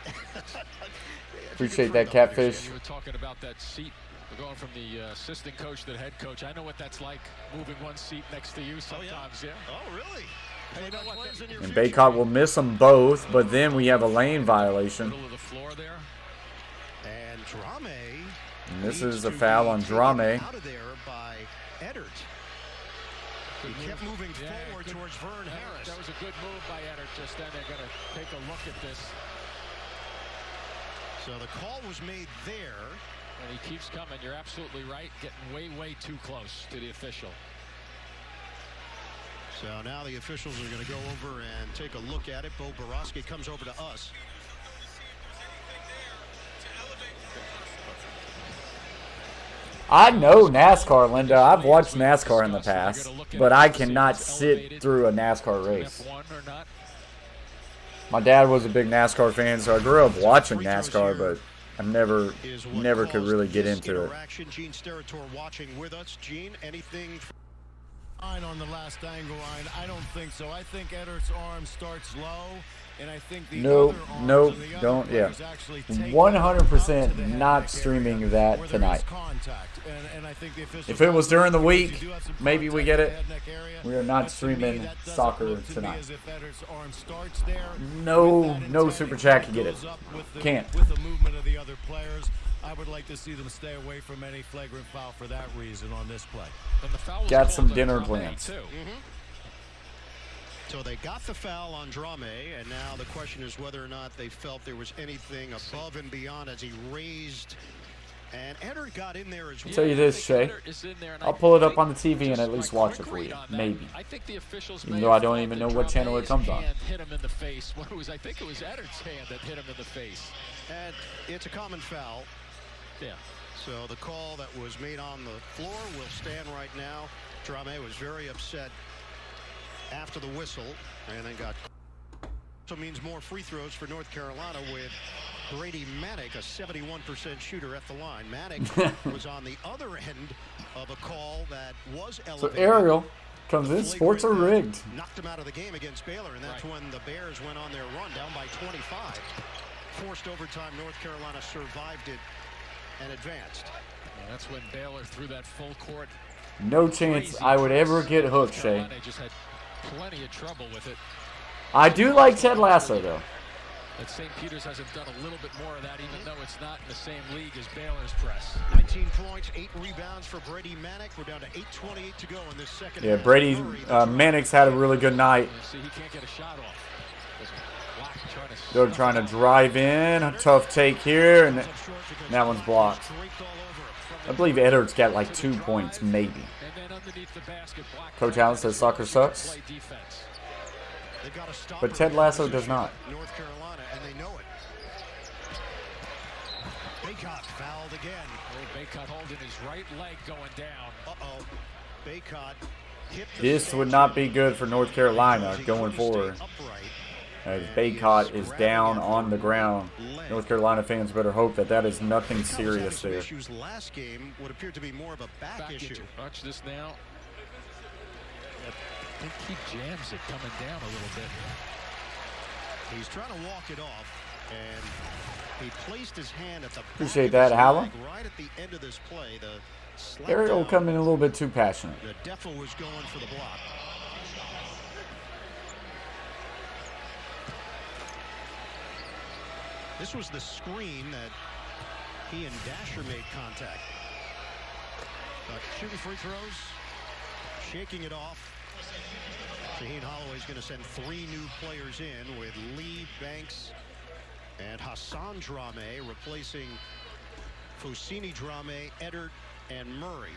Appreciate that, Catfish. You were talking about that seat. We're going from the assistant coach to the head coach. I know what that's like, moving one seat next to you sometimes. Yeah. Oh, really? Hey, you know what? And Baycott will miss them both, but then we have a lane violation. Middle of the floor there. And Drame. And this is a foul on Drame. Out of there by Edert. He kept moving forward towards Vern Harris. That was a good move by Edert just then. They're going to take a look at this. So the call was made there. And he keeps coming. You're absolutely right. Getting way, way too close to the official. So now the officials are going to go over and take a look at it. Bo Borowski comes over to us. I know NASCAR, Linda. I've watched NASCAR in the past, but I cannot sit through a NASCAR race. My dad was a big NASCAR fan, so I grew up watching NASCAR, but I never could really get into it. Gene Steratore watching with us. Gene, anything? On the last angle line, I don't think so. I think Eddert's arm starts low, and I think the Nope, other nope, arms of the other don't, yeah. players actually take 100% that not head streaming area that where there tonight. is contact. And I think the officials If it was during the week, you do have some maybe we contact get in it. the head neck area, We are not but to me, streaming that doesn't soccer look to me tonight. as if Eddert's arm starts there. No With that super intensity chat can get it. goes up with the- Can't. With the movement of the other players, I would like to see them stay away from any flagrant foul for that reason on this play. And the foul was Got called some on dinner Drame, plans. too. So they got the foul on Drame, and now the question is whether or not they felt there was anything above and beyond as he raised. And Eddard got in there as well. I'll tell you this, Shay. I'll pull it up on the TV and at least watch it for you. Maybe. Even though I don't even know what channel it comes on. Hit him in the face. I think it was Eddard's hand that hit him in the face. And it's a common foul. Yeah. So the call that was made on the floor will stand right now. Drame was very upset after the whistle, and then got. So means more free throws for North Carolina with Brady Manick, a 71% shooter at the line. Manick was on the other end of a call that was elevated. So Ariel comes in. Sports are rigged. Knocked him out of the game against Baylor, and that's when the Bears went on their run down by 25. Forced overtime, North Carolina survived it and advanced. And that's when Baylor threw that full court. No chance I would ever get hooked, Shay. Just had plenty of trouble with it. I do like Ted Lasso, though. But St. Peter's hasn't done a little bit more of that, even though it's not in the same league as Baylor's press. 19 points, 8 rebounds for Brady Manick. We're down to 8:28 to go in this second Yeah, half. Brady Manick's had a really good night. See, he can't get a shot off. They're trying to drive in. A tough take here, and that one's blocked. I believe Eddard's got like 2 points, maybe. Coach Allen says soccer sucks, but Ted Lasso does not. North Carolina, and they know it. Baycott fouled again. Baycott holding his right leg going down. Uh-oh. Baycott hit the This would not be good for North Carolina going forward, as Baycott is down on the ground. North Carolina fans better hope that that is nothing serious there. Issues last game would appear to be more of a back issue. Watch this now. I think he jams it coming down a little bit. He's trying to walk it off, and he placed his hand at the Appreciate that, Howell. right at the end of this play. The Ariel coming in a little bit too passionate. The Defo was going for the block. This was the screen that he and Dasher made contact. Shooting free throws, shaking it off. Shaheen Holloway's going to send 3 new players in with Lee, Banks, and Hassan Drame, replacing Foussini, Drame, Eddard, and Murray.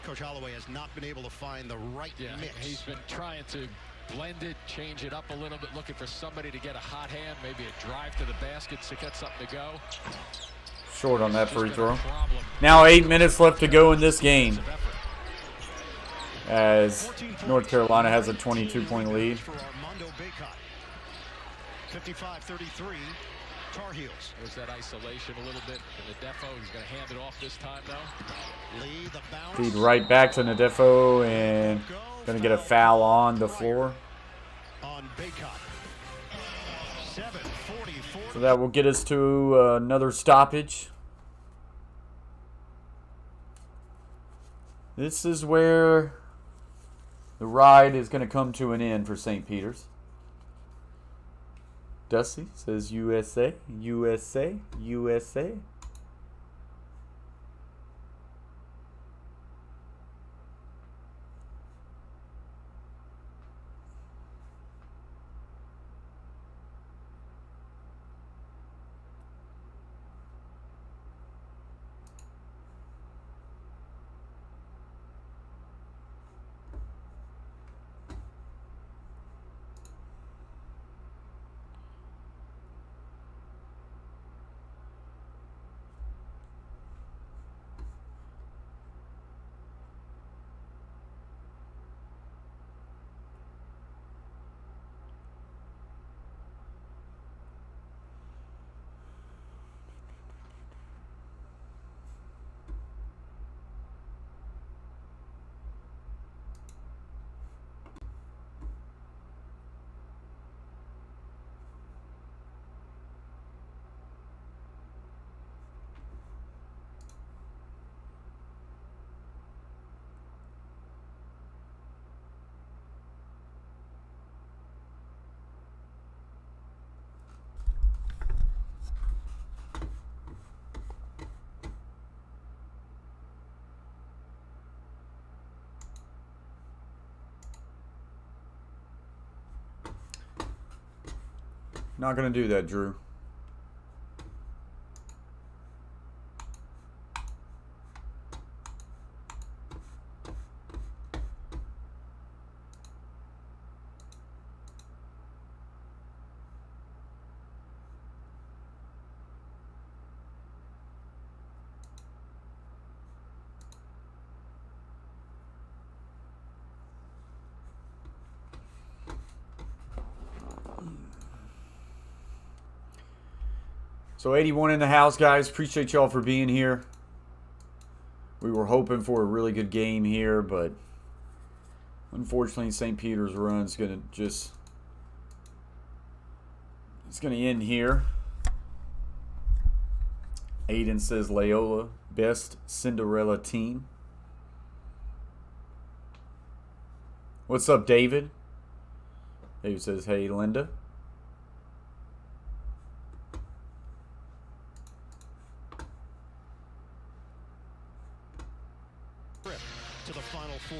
Coach Holloway has not been able to find the right mix. He's been trying to blend it, change it up a little bit, looking for somebody to get a hot hand, maybe a drive to the basket to get something to go. Short on that free throw. Now 8 minutes left to go in this game, as North Carolina has a 22-point lead. 55-33, Tar Heels. There's that isolation a little bit in the Defo. He's going to hand it off this time, though. Lee, the bounce. Feed right back to Nadefo, and going to get a foul on the floor. On Baycott. 7:44. So that will get us to another stoppage. This is where the ride is going to come to an end for St. Peter's. Dusty says USA, USA, USA. Not going to do that, Drew. So 81 in the house, guys. Appreciate y'all for being here. We were hoping for a really good game here, but unfortunately St. Peter's run is going to it's going to end here. Aiden says Loyola, best Cinderella team. What's up, David? David says, hey, Linda. To the Final Four.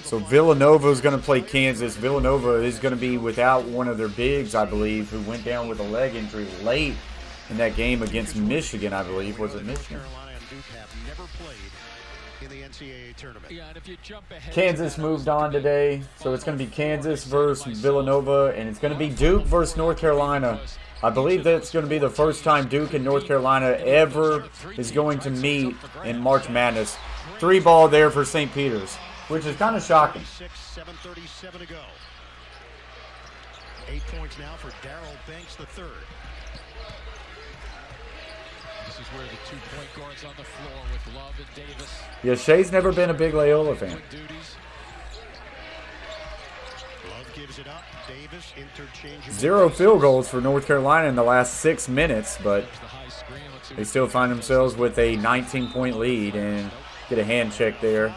So Villanova is going to play Kansas. Villanova is going to be without one of their bigs, I believe, who went down with a leg injury late in that game against Michigan, I believe. Was it Michigan? Carolina and Duke have never played in the NCAA tournament. Yeah, and if you jump ahead, Kansas moved on today, so it's going to be Kansas versus Villanova, and it's going to be Duke versus North Carolina. I believe that's going to be the first time Duke and North Carolina ever is going to meet in March Madness. 3-ball there for St. Peter's, which is kind of shocking. 7:37 to go. 8 points now for Darrell Banks III. This is where the 2 point guards on the floor with Love and Davis. Yeah, Shea's never been a big Loyola fan. Love gives it up. Davis interchangeable. 0 field goals for North Carolina in the last 6 minutes, but they still find themselves with a 19-point lead and get a hand check there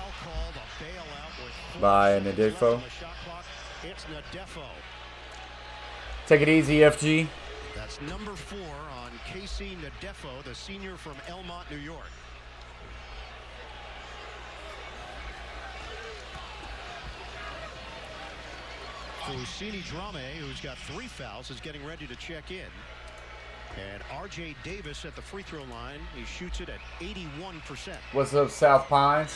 by Nadefo. Take it easy, FG. That's number 4 on Casey Nadefo, the senior from Elmont, New York. Fusini Drame, who's got 3 fouls, is getting ready to check in. And R.J. Davis at the free throw line. He shoots it at 81%. What's up, South Pines?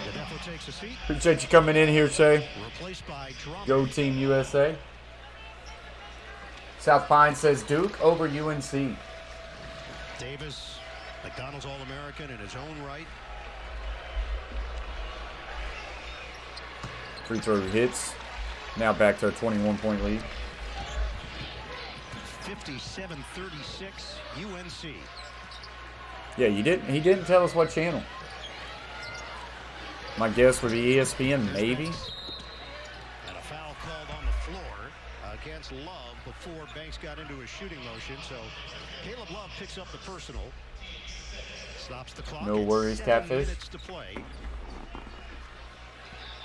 Nadefo takes a seat. Appreciate you coming in here, Shay. Replaced by Drame. Go Team USA. South Pine says Duke over UNC. Davis, McDonald's All-American in his own right. Free throw hits. Now back to a 21-point lead. 57-36 UNC. Yeah, he didn't tell us what channel. My guess would be ESPN, maybe. And a foul called on the floor against Love before Banks got into his shooting motion. So Caleb Love picks up the personal. Stops the clock. No worries, Catfish. Minutes to play.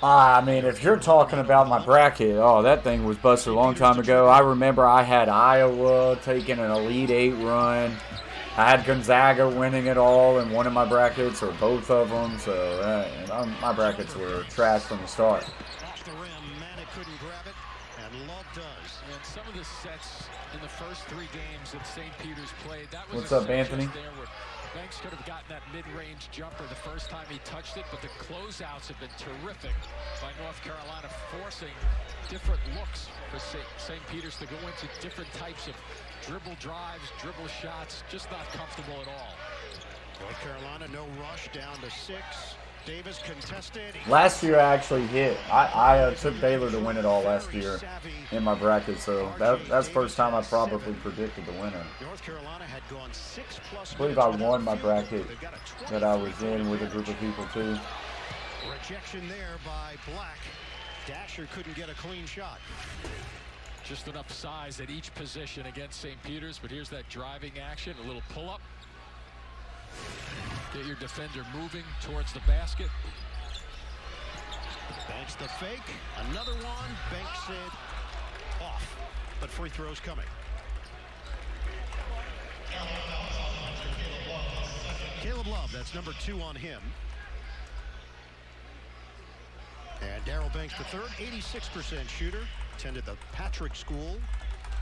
I mean, if you're talking about my bracket, oh, that thing was busted a long time ago. I remember I had Iowa taking an Elite 8 run. I had Gonzaga winning it all in one of my brackets, or both of them. So my brackets were trash from the start. Off the rim, Manic couldn't grab it, and Love does. And some of the sets in the first 3 games that St. Peter's played, that was What's up, Anthony? there where Banks could have gotten that mid-range jumper the first time he touched it, but the closeouts have been terrific by North Carolina, forcing different looks for St. Peter's to go into different types of dribble drives, dribble shots, just not comfortable at all. North Carolina, no rush, down to 6. Davis contested. Last year I actually hit. I took Baylor to win it all last year in my bracket, so that's the first time I probably predicted the winner. North Carolina had gone 6+ I believe I won my bracket that I was in with a group of people too. Rejection there by Black. Dasher couldn't get a clean shot. Just enough size at each position against St. Peter's, but here's that driving action, a little pull-up. Get your defender moving towards the basket. Banks the fake. Another one. Banks it off. But free throws coming. Caleb Love, that's number 2 on him. And Darrell Banks III, 86% shooter. attended the Patrick School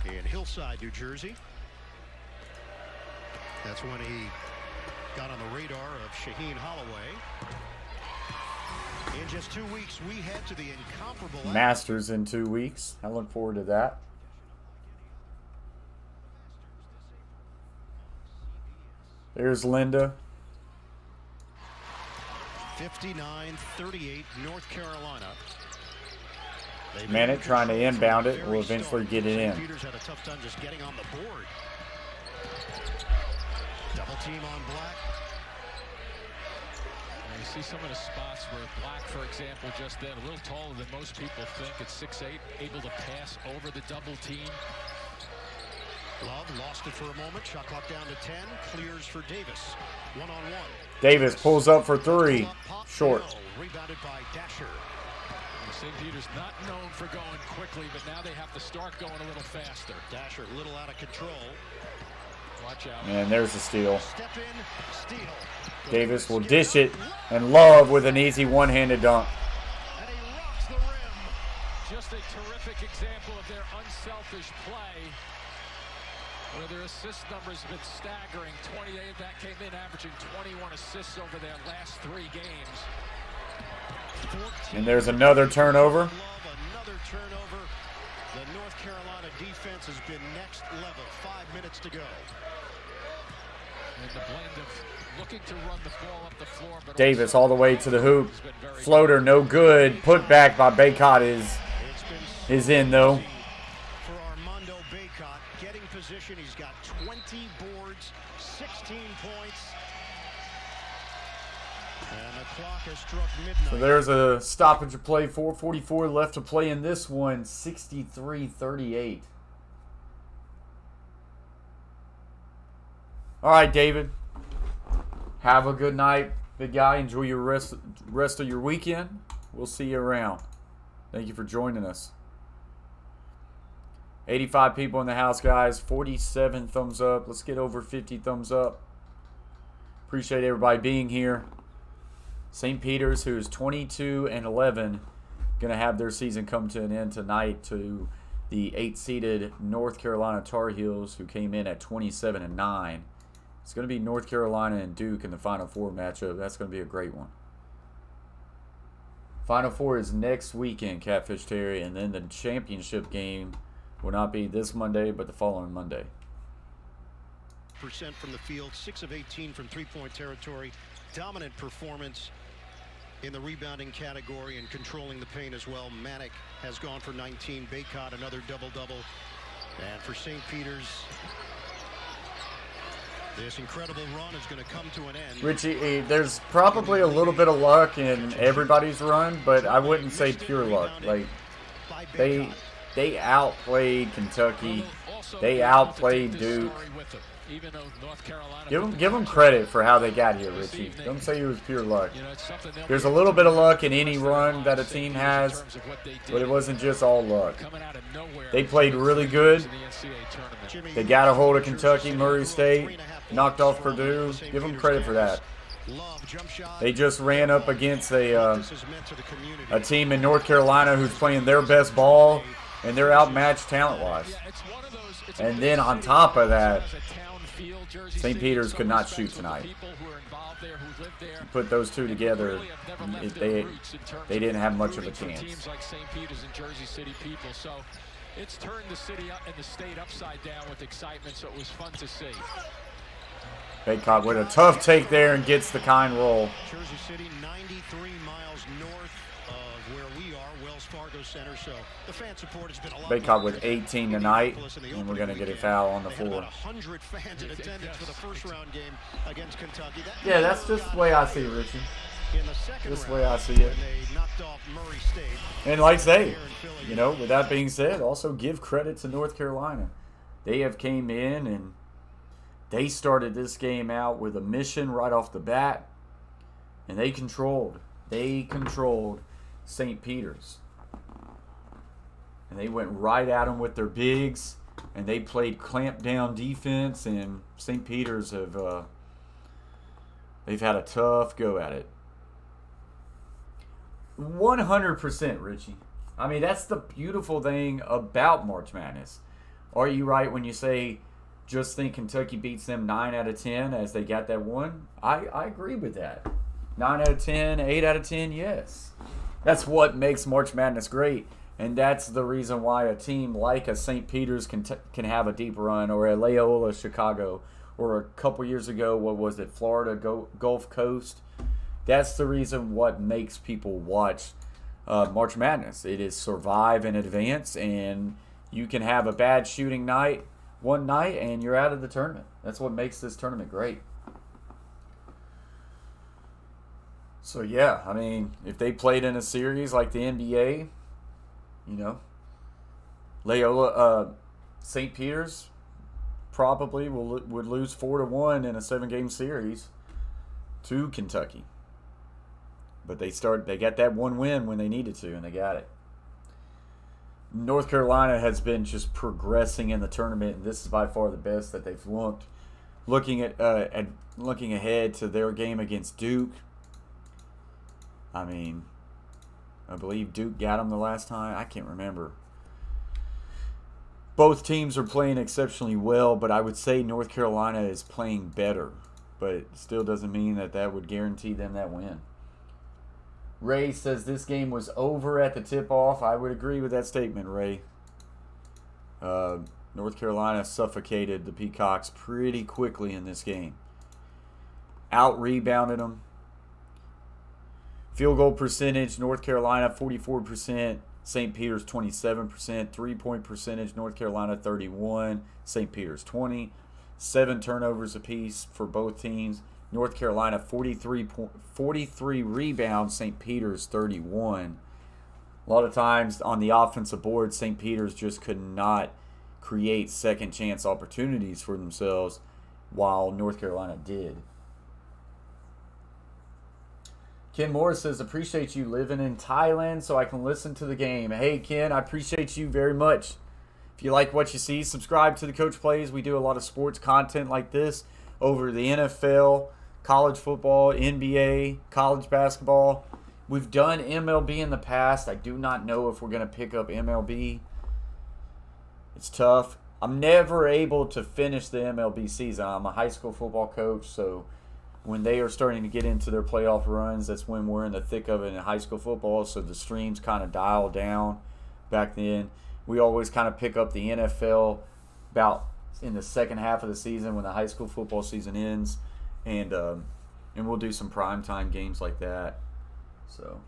in Hillside, New Jersey. That's when he got on the radar of Shaheen Holloway. In just 2 weeks, we head to the incomparable Masters in 2 weeks. I look forward to that. There's Linda. 59-38, North Carolina. Manic trying to inbound it. Will eventually get it in. Peters had a tough time just getting on the board. Double team on Black. And you see some of the spots where Black, for example, just then, a little taller than most people think. At 6'8", able to pass over the double team. Love lost it for a moment. Shot clock down to 10. Clears for Davis. One-on-one. Davis pulls up for three. Short. Rebounded by Dasher. St.Peter's not known for going quickly, but now they have to start going a little faster. Dasher a little out of control. Watch out. And there's a steal. Step in, steal. Davis will dish it, and Love with an easy one-handed dunk. And he rocks the rim. Just a terrific example of their unselfish play. Where their assist numbers have been staggering. 28 of that came in, averaging 21 assists over their last 3 games. And there's another turnover. Another turnover. The North Carolina defense has been next level. 5 minutes to go. And the blend of looking to run the ball up the floor. But Davis all the way to the hoop. Floater no good. Put back by Baycott is in though. For Armando Baycott, getting position. He's got 20 boards, 16 points. And the clock has struck midnight. So there's a stoppage of play. 4:44 left to play in this one. 63-38. All right, David. Have a good night, big guy. Enjoy your rest of your weekend. We'll see you around. Thank you for joining us. 85 people in the house, guys. 47 thumbs up. Let's get over 50 thumbs up. Appreciate everybody being here. St. Peter's, who's 22-11, going to have their season come to an end tonight to the 8-seeded North Carolina Tar Heels, who came in at 27-9. It's going to be North Carolina and Duke in the Final Four matchup. That's going to be a great one. Final Four is next weekend, Catfish Terry, and then the championship game will not be this Monday, but the following Monday. Percent from the field, 6 of 18 from three-point territory. Dominant performance in the rebounding category and controlling the paint as well. Manic has gone for 19. Baycott another double-double. And for St. Peter's, this incredible run is going to come to an end. Richie, there's probably a little bit of luck in everybody's run, but I wouldn't say pure luck. Like they outplayed Kentucky. They outplayed Duke. Give them credit for how they got here, Richie. Don't say it was pure luck. There's a little bit of luck in any run that a team has, but it wasn't just all luck. They played really good. They got a hold of Kentucky, Murray State, knocked off Purdue. Give them credit for that. They just ran up against a team in North Carolina who's playing their best ball, and they're outmatched talent-wise. And then on top of that, St. Peter's could not shoot tonight. Put those two together, they didn't have much of a chance. Teams like St. Peter's and Jersey City people, so it's turned the city and the state upside down with excitement. So it was fun to see. Baycott with a tough take there and gets the kind roll. Jersey City, 93 miles north of where we are, Wells Fargo Center. So the fan support has been a lot. Baycott with 18 tonight, and we're going to get a foul on the floor. 100 fans in attendance for the first round game against Kentucky. Yeah, that's just the way I see it, Richie. Just the way I see it. And like I say, you know, with that being said, also give credit to North Carolina. They have came in and they started this game out with a mission right off the bat, and they controlled St. Peter's. And they went right at them with their bigs, and they played clamp down defense, and St. Peter's they've had a tough go at it. 100%, Richie. I mean, that's the beautiful thing about March Madness. Are you right when you say just think Kentucky beats them 9 out of 10 as they got that one? I agree with that. 9 out of 10, 8 out of 10, yes. That's what makes March Madness great. And that's the reason why a team like a St. Peter's can have a deep run, or a Loyola Chicago, or a couple years ago, what was it, Florida Gulf Coast. That's the reason what makes people watch March Madness. It is survive and advance, and you can have a bad shooting night one night and you're out of the tournament. That's what makes this tournament great. So yeah, I mean, if they played in a series like the NBA, you know, Loyola, St. Peter's probably would lose 4-1 in a 7-game series to Kentucky. But they got that one win when they needed to, and they got it. North Carolina has been just progressing in the tournament, and this is by far the best that they've looked. Looking ahead to their game against Duke. I mean, I believe Duke got them the last time. I can't remember. Both teams are playing exceptionally well, but I would say North Carolina is playing better. But it still doesn't mean that would guarantee them that win. Ray says this game was over at the tip-off. I would agree with that statement, Ray. North Carolina suffocated the Peacocks pretty quickly in this game. Out-rebounded them. Field goal percentage, North Carolina 44%, St. Peter's 27%. Three-point percentage, North Carolina 31, St. Peter's 20. 7 turnovers apiece for both teams. North Carolina 43 rebounds, St. Peter's 31. A lot of times on the offensive board, St. Peter's just could not create second chance opportunities for themselves, while North Carolina did. Ken Morris says, appreciate you living in Thailand so I can listen to the game. Hey, Ken, I appreciate you very much. If you like what you see, subscribe to the Coach Plays. We do a lot of sports content like this over the NFL, college football, NBA, college basketball. We've done MLB in the past. I do not know if we're going to pick up MLB. It's tough. I'm never able to finish the MLB season. I'm a high school football coach, so when they are starting to get into their playoff runs, that's when we're in the thick of it in high school football, so the streams kind of dial down back then. We always kind of pick up the NFL about in the second half of the season when the high school football season ends, and we'll do some primetime games like that. So,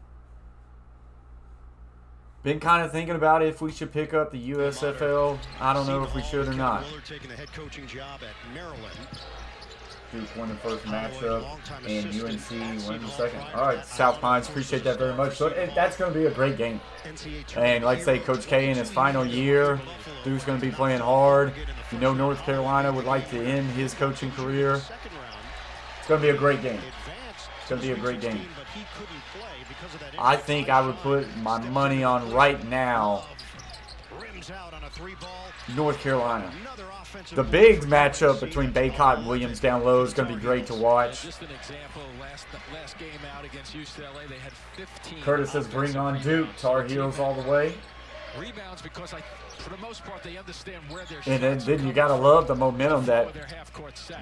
been kind of thinking about if we should pick up the USFL. I don't know if we should or not. Taking the head coaching job at Maryland. Duke won the first matchup, and UNC won the second. All right, South Pines, appreciate that very much. So that's going to be a great game. And like I say, Coach K in his final year, Duke's going to be playing hard. You know North Carolina would like to end his coaching career. It's going to be a great game. It's going to be a great game. I think I would put my money on right now North Carolina. The big matchup between Baycott and Williams down low is going to be great to watch. Just an example, last game out against UCLA, they had 15. Curtis says bring on Duke. Tar Heels all the way. Rebounds because for the most part they understand where their and then you got to love the momentum that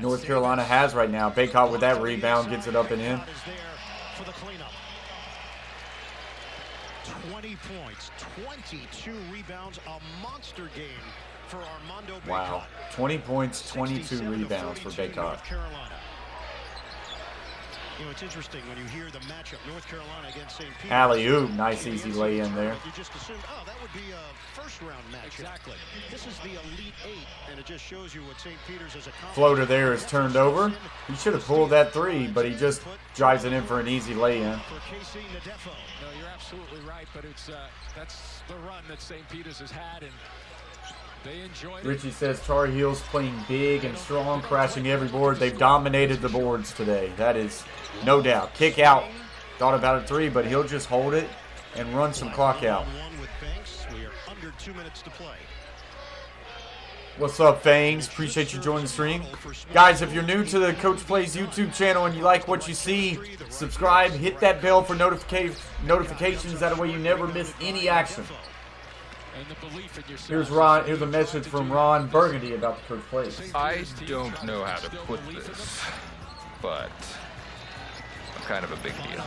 North Carolina has right now. Baycott with that rebound gets it up and in. 20 points, 22 rebounds, a monster game for Armando Baycott. Wow, 20 points, 22 rebounds for Baycott. You know, it's interesting when you hear the matchup, North Carolina against St. Peter. Alley-oop, nice easy lay in there. You just assume, oh, that would be a first-round match. Exactly. This is the Elite Eight, and it just shows you what St. Peter's has accomplished. Floater there is turned over. He should have pulled that three, but he just drives it in for an easy lay-in. No, you're absolutely right, but it's that's the run that St. Peter's has had, and they enjoyed it. Richie says Tar Heels playing big and strong, crashing every board. They've dominated the boards today. That is no doubt. Kick out. Thought about a three, but he'll just hold it and run some clock out. We are under 2 minutes to play. What's up, Fangs? Appreciate you joining the stream. Guys, if you're new to the Coach Plays YouTube channel and you like what you see, subscribe, hit that bell for notifications. That way you never miss any action. Here's Ron. Here's a message from Ron Burgundy about the Coach Plays. I don't know how to put this, but kind of a big deal.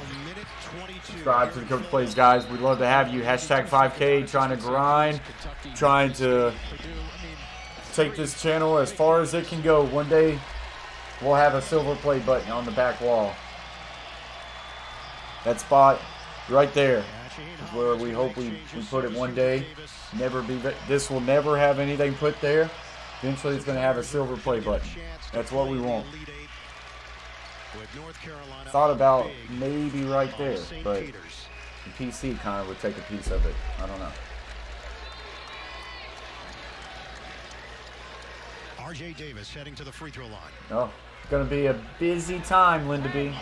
Subscribe to the Coach Plays, guys. We'd love to have you. Hashtag 5K, trying to grind, trying to take this channel as far as it can go. One day, we'll have a silver play button on the back wall. That spot right there is where we hope we put it one day. This will never have anything put there. Eventually, it's going to have a silver play button. That's what we want. Thought about maybe right there, but the PC kind of would take a piece of it. I don't know. RJ Davis heading to the free throw line. Oh, it's going to be a busy time, Linda B.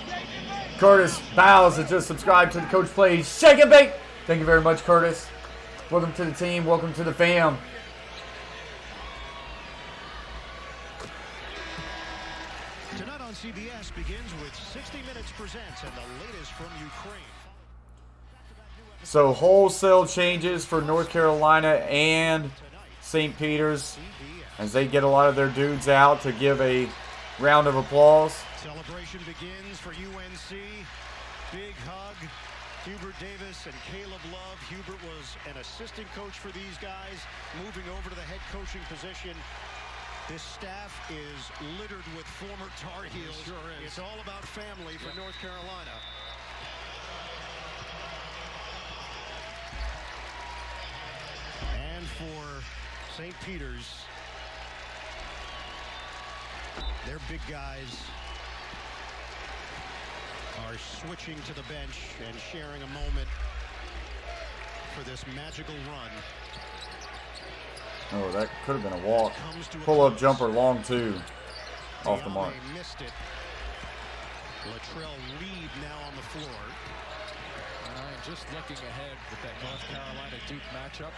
Curtis Bowles has just subscribed to the Coach Plays Shake and Bake. Thank you very much, Curtis. Welcome to the team. Welcome to the fam. Tonight on CBS begins with 60 Minutes Presents and the latest from Ukraine. So wholesale changes for North Carolina and St. Peter's as they get a lot of their dudes out to give a round of applause. Celebration begins for UNC. Big hug. Hubert Davis and Caleb Love. Hubert was an assistant coach for these guys, moving over to the head coaching position. This staff is littered with former Tar Heels. Sure is. It's all about family for North Carolina. And for St. Peter's, their big guys are switching to the bench and sharing a moment for this magical run. Oh, that could have been a walk. Pull-up jumper, long two. Off the mark. Missed it. Latrell Reed now on the floor. And just looking ahead with that North Carolina-Duke matchup,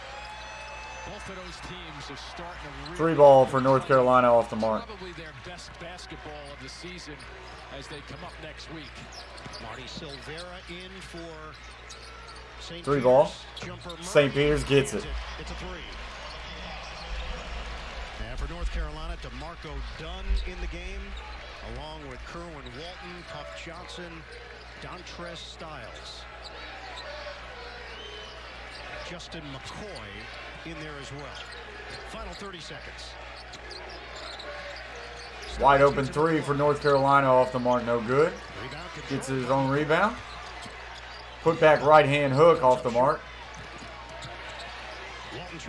both of those teams are starting to really... Three ball for North Carolina off the mark. Probably their best basketball of the season as they come up next week. Marty Silvera in for St. Three ball. Jumper St. Peter's gets it. It's a three. And for North Carolina, DeMarco Dunn in the game, along with Kerwin Walton, Puff Johnson, Dontrez Styles. Justin McCoy in there as well. Final 30 seconds. Wide open three for North Carolina off the mark, no good. Gets his own rebound. Put back right hand hook off the mark.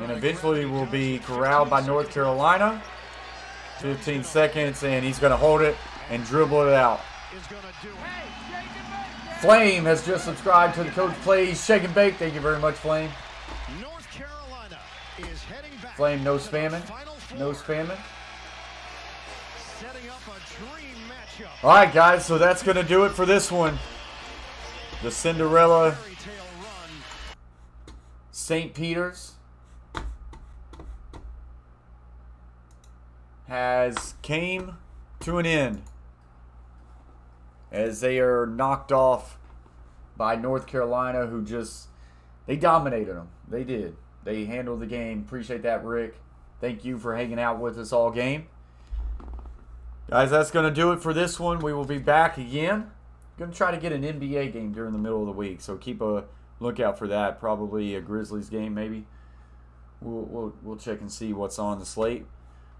And eventually will be corralled by North Carolina. 15 seconds and he's going to hold it and dribble it out. Flame has just subscribed to the Coach Plays Shake and Bake. Thank you very much, Flame. North Carolina is heading back. Flame, no spamming. No spamming. Setting up a dream matchup. All right, guys, so that's going to do it for this one. The Cinderella St. Peter's has came to an end as they are knocked off by North Carolina, who they dominated them. They did. They handled the game. Appreciate that, Rick. Thank you for hanging out with us all game. Guys, that's going to do it for this one. We will be back again. Going to try to get an NBA game during the middle of the week, so keep a lookout for that. Probably a Grizzlies game, maybe. We'll check and see what's on the slate.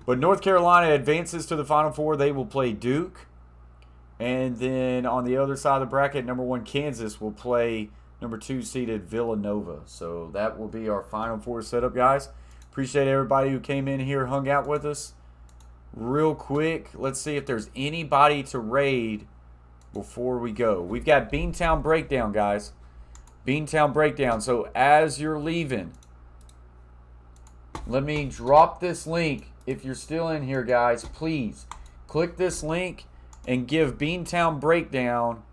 But North Carolina advances to the Final Four. They will play Duke. And then on the other side of the bracket, number 1 Kansas will play number 2 seeded Villanova. So that will be our Final Four setup, guys. Appreciate everybody who came in here, hung out with us. Real quick, let's see if there's anybody to raid before we go. We've got Beantown Breakdown, guys. Beantown Breakdown. So as you're leaving, let me drop this link. If you're still in here, guys, please click this link and give Beantown Breakdown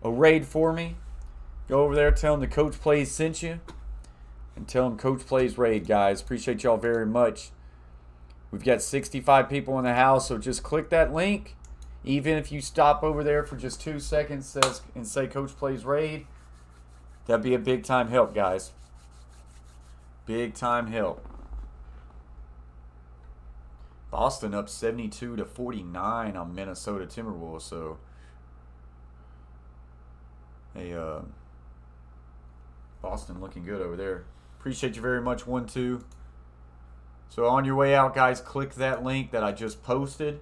a raid for me. Go over there, tell them the Coach Plays sent you, and tell them Coach Plays raid, guys. Appreciate y'all very much. We've got 65 people in the house, so just click that link. Even if you stop over there for just 2 seconds and say Coach Plays Raid, that'd be a big time help, guys. Big time help. Boston up 72-49 on Minnesota Timberwolves. So, hey, Boston looking good over there. Appreciate you very much, 1-2. So on your way out, guys, click that link that I just posted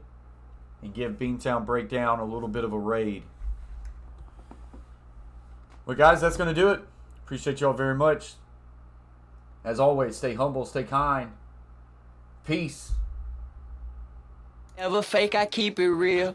and give Beantown Breakdown a little bit of a raid. Well, guys, that's going to do it. Appreciate y'all very much. As always, stay humble, stay kind. Peace. Never fake, I keep it real.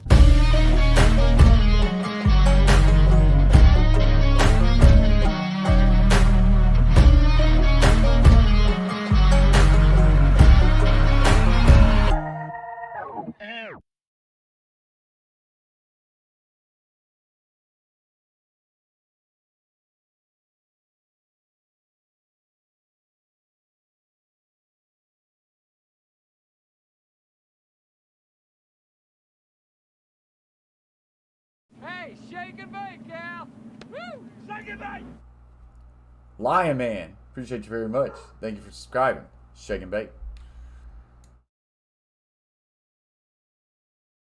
Hey, shake and bake, Cal. Woo! Shake and bake. Lion Man, appreciate you very much. Thank you for subscribing. Shake and bake.